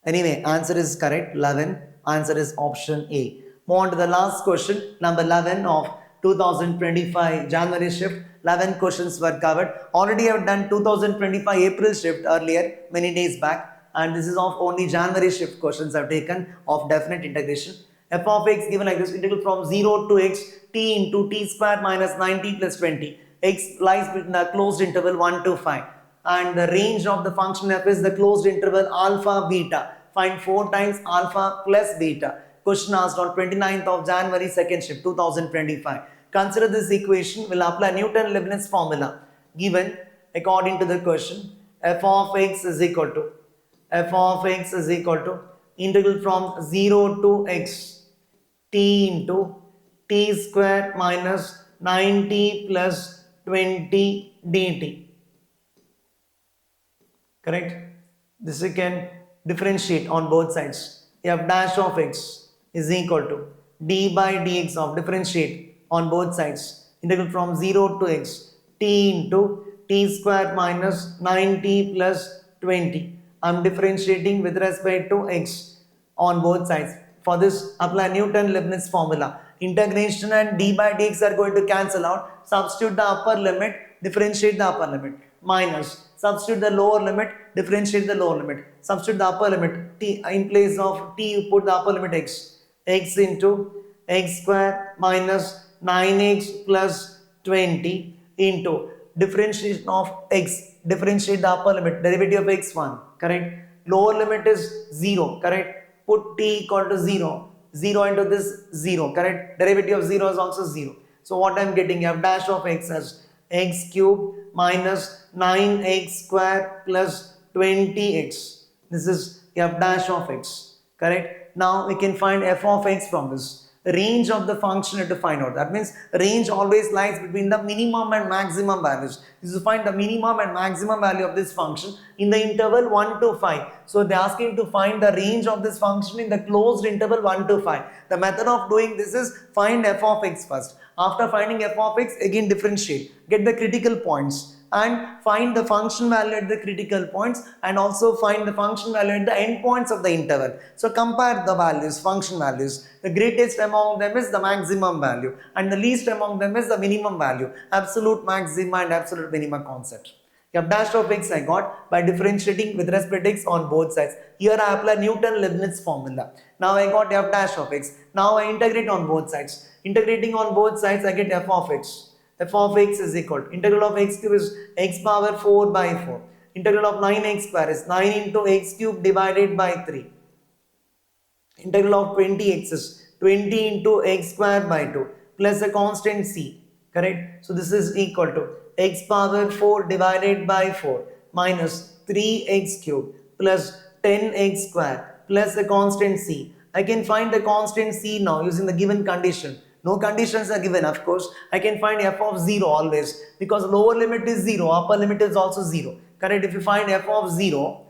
Anyway, answer is correct, 11. Answer is option A. Move on to the last question, number 11 of 2025 January shift. 11 questions were covered. Already I have done 2025 April shift earlier, many days back. And this is of only January shift questions I have taken of definite integration. F of x given like this, integral from 0 to x, t into t square minus 90 plus 20. X lies between the closed interval 1 to 5. And the range of the function f is the closed interval alpha beta. Find 4 times alpha plus beta. Question asked on 29th of January, second shift 2025. Consider this equation. We'll apply Newton-Leibniz formula given according to the question. F of x is equal to integral from 0 to x t into t square minus 90 plus 20 dt. Correct? This we can differentiate on both sides. F dash of x is equal to d by dx of differentiate on both sides. Integral from 0 to x t into t square minus 90 plus 20. I am differentiating with respect to x on both sides. For this, apply Newton-Leibniz formula. Integration and d by dx are going to cancel out. Substitute the upper limit, differentiate the upper limit. Minus, substitute the lower limit, differentiate the lower limit. Substitute the upper limit, t in place of t you put the upper limit x. X into x square minus 9x plus 20 into differentiation of x. Differentiate the upper limit, derivative of x1, correct? Lower limit is 0, correct? Put t equal to 0. 0 into this 0, correct? Derivative of 0 is also 0. So what I am getting, f dash of x as x cube minus 9x square plus 20x. This is f dash of x, correct? Now we can find f of x from this. Range of the function you have to find out. That means range always lies between the minimum and maximum values. You have to find the minimum and maximum value of this function in the interval 1 to 5. So they are asking to find the range of this function in the closed interval 1 to 5. The method of doing this is find f of x first. After finding f of x, again differentiate. Get the critical points and find the function value at the critical points and also find the function value at the endpoints of the interval. So compare the values, function values. The greatest among them is the maximum value and the least among them is the minimum value. Absolute maxima and absolute minima concept. F dash of x I got by differentiating with respect to x on both sides. Here I apply Newton-Leibniz formula. Now I got f dash of x. Now I integrate on both sides. Integrating on both sides I get f of x. f of x is equal to integral of x cube is x power 4 by 4. Integral of 9x square is 9 into x cube divided by 3. Integral of 20x is 20 into x square by 2 plus a constant c, correct? So this is equal to x power 4 divided by 4 minus 3x cube plus 10x square plus a constant c. I can find the constant c now using the given condition. No conditions are given, of course. I can find f of 0 always because lower limit is 0, upper limit is also 0, correct? If you find f of 0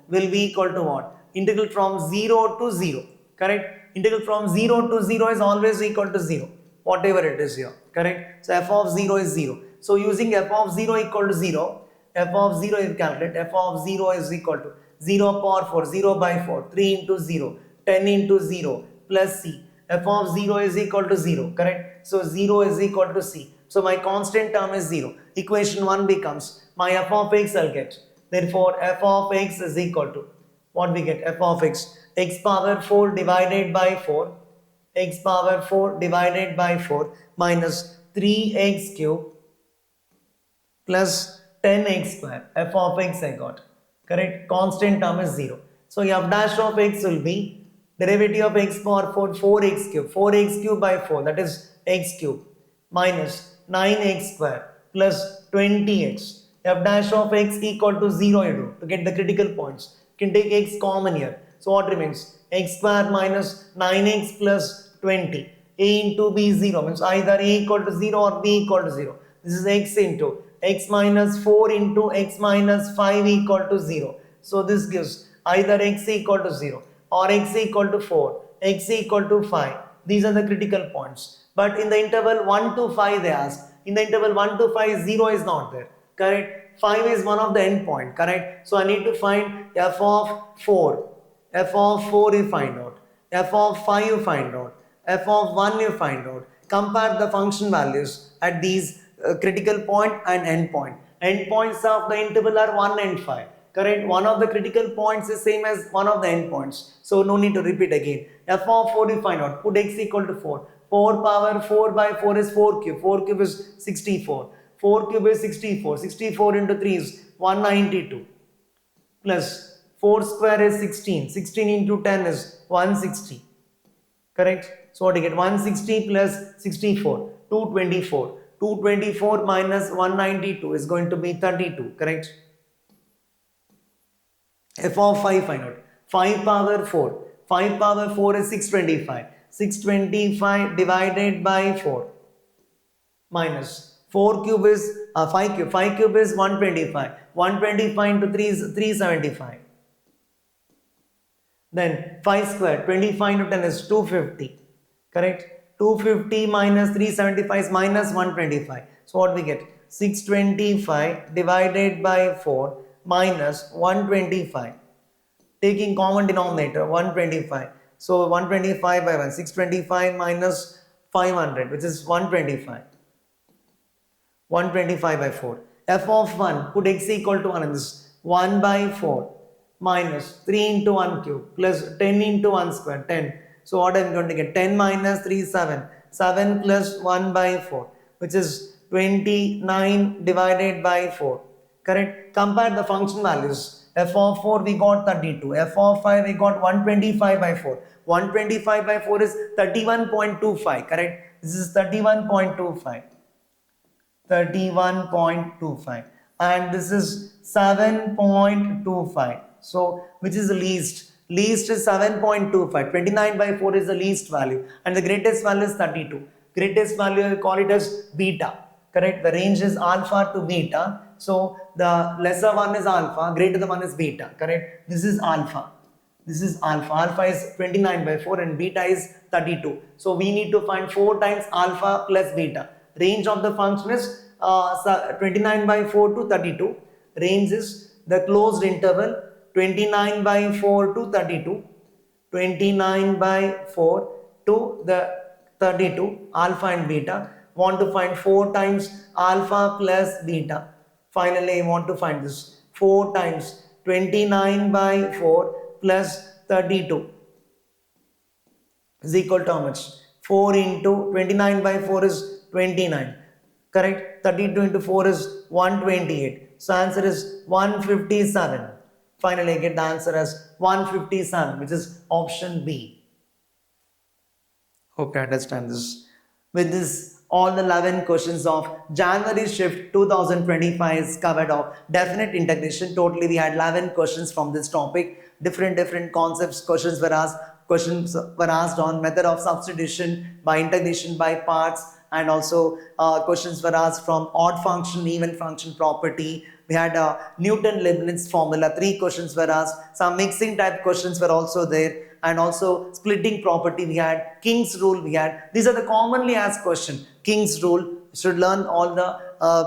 will be equal to what? Integral from 0 to 0, correct? Integral from 0 to 0 is always equal to 0, whatever it is here, correct? So f of 0 is 0. So using f of 0 equal to 0, f of 0 is calculate, f of 0 is equal to 0 power 4, 0 by 4, 3 into 0, 10 into 0 plus c. F of 0 is equal to 0, correct? So 0 is equal to c. So my constant term is 0. Equation 1 becomes my f of x I'll get. Therefore f of x is equal to what we get? F of x power 4 divided by 4, x power 4 divided by 4 minus 3x cube plus 10x square. F of x I got, correct? Constant term is 0. So f dash of x will be derivative of x power 4, 4x cube, 4x cube by 4, that is x cube, minus 9x square plus 20x. F dash of x equal to 0 you do to get the critical points. You can take x common here. So what remains? X square minus 9x plus 20. A into b 0 means either a equal to 0 or b equal to 0. This is x into x minus 4 into x minus 5 equal to 0. So this gives either x equal to 0 or x equal to 4, x equal to 5. These are the critical points. But in the interval 1 to 5 they asked. In the interval 1 to 5 0 is not there, correct? 5 is one of the end point, correct? So I need to find f of 4. F of 4 you find out. F of 5 you find out. F of 1 you find out. Compare the function values at these critical point and end point. End points of the interval are 1 and 5. Correct? One of the critical points is same as one of the end points. So no need to repeat again. F of 4 you find out. Put x equal to 4. 4 power 4 by 4 is 4 cube. 4 cube is 64. 4 cube is 64. 64 into 3 is 192. Plus 4 square is 16. 16 into 10 is 160. Correct? So what do you get? 160 plus 64. 224. 224 minus 192 is going to be 32. Correct? F of 5 find out. 5 power 4. 5 power 4 is 625. 625 divided by 4 minus 4 cube is 5 cube. 5 cube is 125. 125 into 3 is 375. Then 5 square. 25 into 10 is 250. Correct? 250 minus 375 is minus 125. So what we get? 625 divided by 4 minus 125. Taking common denominator 125. So 125 by 1. 625 minus 500 which is 125. 125 by 4. F of 1, put x equal to 1 in this. 1 by 4 minus 3 into 1 cube plus 10 into 1 square, 10. So what I am going to get? 10 minus 3 is 7. 7 plus 1 by 4 which is 29 divided by 4. Correct? Compare the function values. F of 4 we got 32. F of 5 we got 125 by 4. 125 by 4 is 31.25. Correct? This is 31.25. 31.25 and this is 7.25. So which is the least? Least is 7.25. 29 by 4 is the least value and the greatest value is 32. Greatest value I call it as beta. Correct? The range is alpha to beta. So the lesser one is alpha, greater the one is beta. Correct? This is alpha. This is alpha. Alpha is 29 by 4 and beta is 32. So we need to find 4 times alpha plus beta. Range of the function is 29 by 4 to 32. Range is the closed interval 29 by 4 to 32. 29 by 4 to the 32. Alpha and beta. Want to find 4 times alpha plus beta. Finally, I want to find this. 4 times 29 by 4 plus 32 is equal to how much? 4 into 29 by 4 is 29. Correct? 32 into 4 is 128. So answer is 157. Finally, I get the answer as 157, which is option B. Hope you understand this. With this, all the 11 questions of January shift 2025 is covered of definite integration. Totally, we had 11 questions from this topic. Different concepts, questions were asked. Questions were asked on method of substitution by integration by parts, and also questions were asked from odd function, even function property. We had a Newton-Leibniz formula. 3 questions were asked. Some mixing type questions were also there, and also splitting property we had, King's rule we had. These are the commonly asked question. King's rule, you should learn all the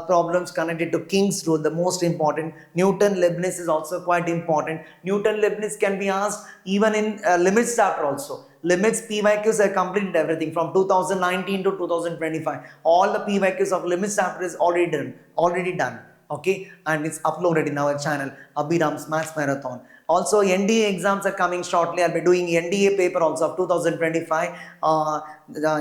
problems connected to King's rule, the most important. Newton-Leibniz is also quite important. Newton-Leibniz can be asked even in limits chapter also. Limits PYQs have completed everything from 2019 to 2025. All the PYQs of limits chapter is already done. Okay, and it's uploaded in our channel, Abhiram's Maths Marathon. Also, NDA exams are coming shortly. I'll be doing NDA paper also of 2025.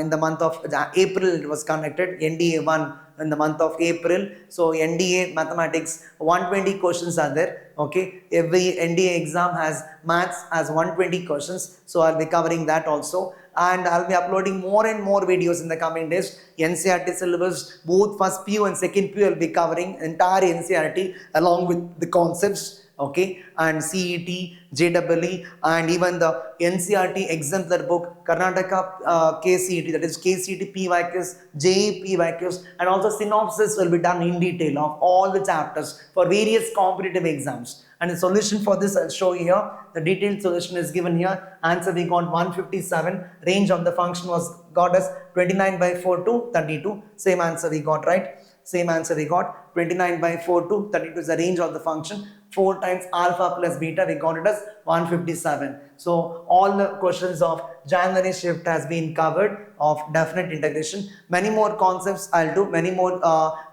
In the month of April, it was conducted. NDA 1 in the month of April. So, NDA mathematics 120 questions are there. Okay, every NDA exam has maths as 120 questions. So, I'll be covering that also. And I'll be uploading more and more videos in the coming days. NCERT syllabus, both first PU and second PU, will be covering entire NCERT along with the concepts. Okay, and CET, JEE, and even the NCERT exemplar book, Karnataka KCET, that is KCET PYQs, JEE PYQs, and also synopsis will be done in detail of all the chapters for various competitive exams. And the solution for this I'll show you here. The detailed solution is given here. Answer we got 157. Range of the function was got as 29 by 4 to 32. Same answer we got, right? Same answer we got. 29 by 4 to 32 is the range of the function. 4 times alpha plus beta, we got it as 157. So all the questions of January shift has been covered of definite integration. Many more concepts I'll do, many more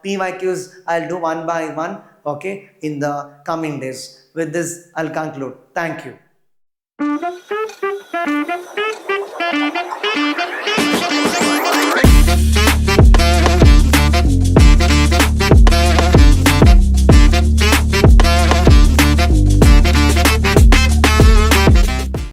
PYQs I'll do one by one, okay, in the coming days. With this, I'll conclude. Thank you.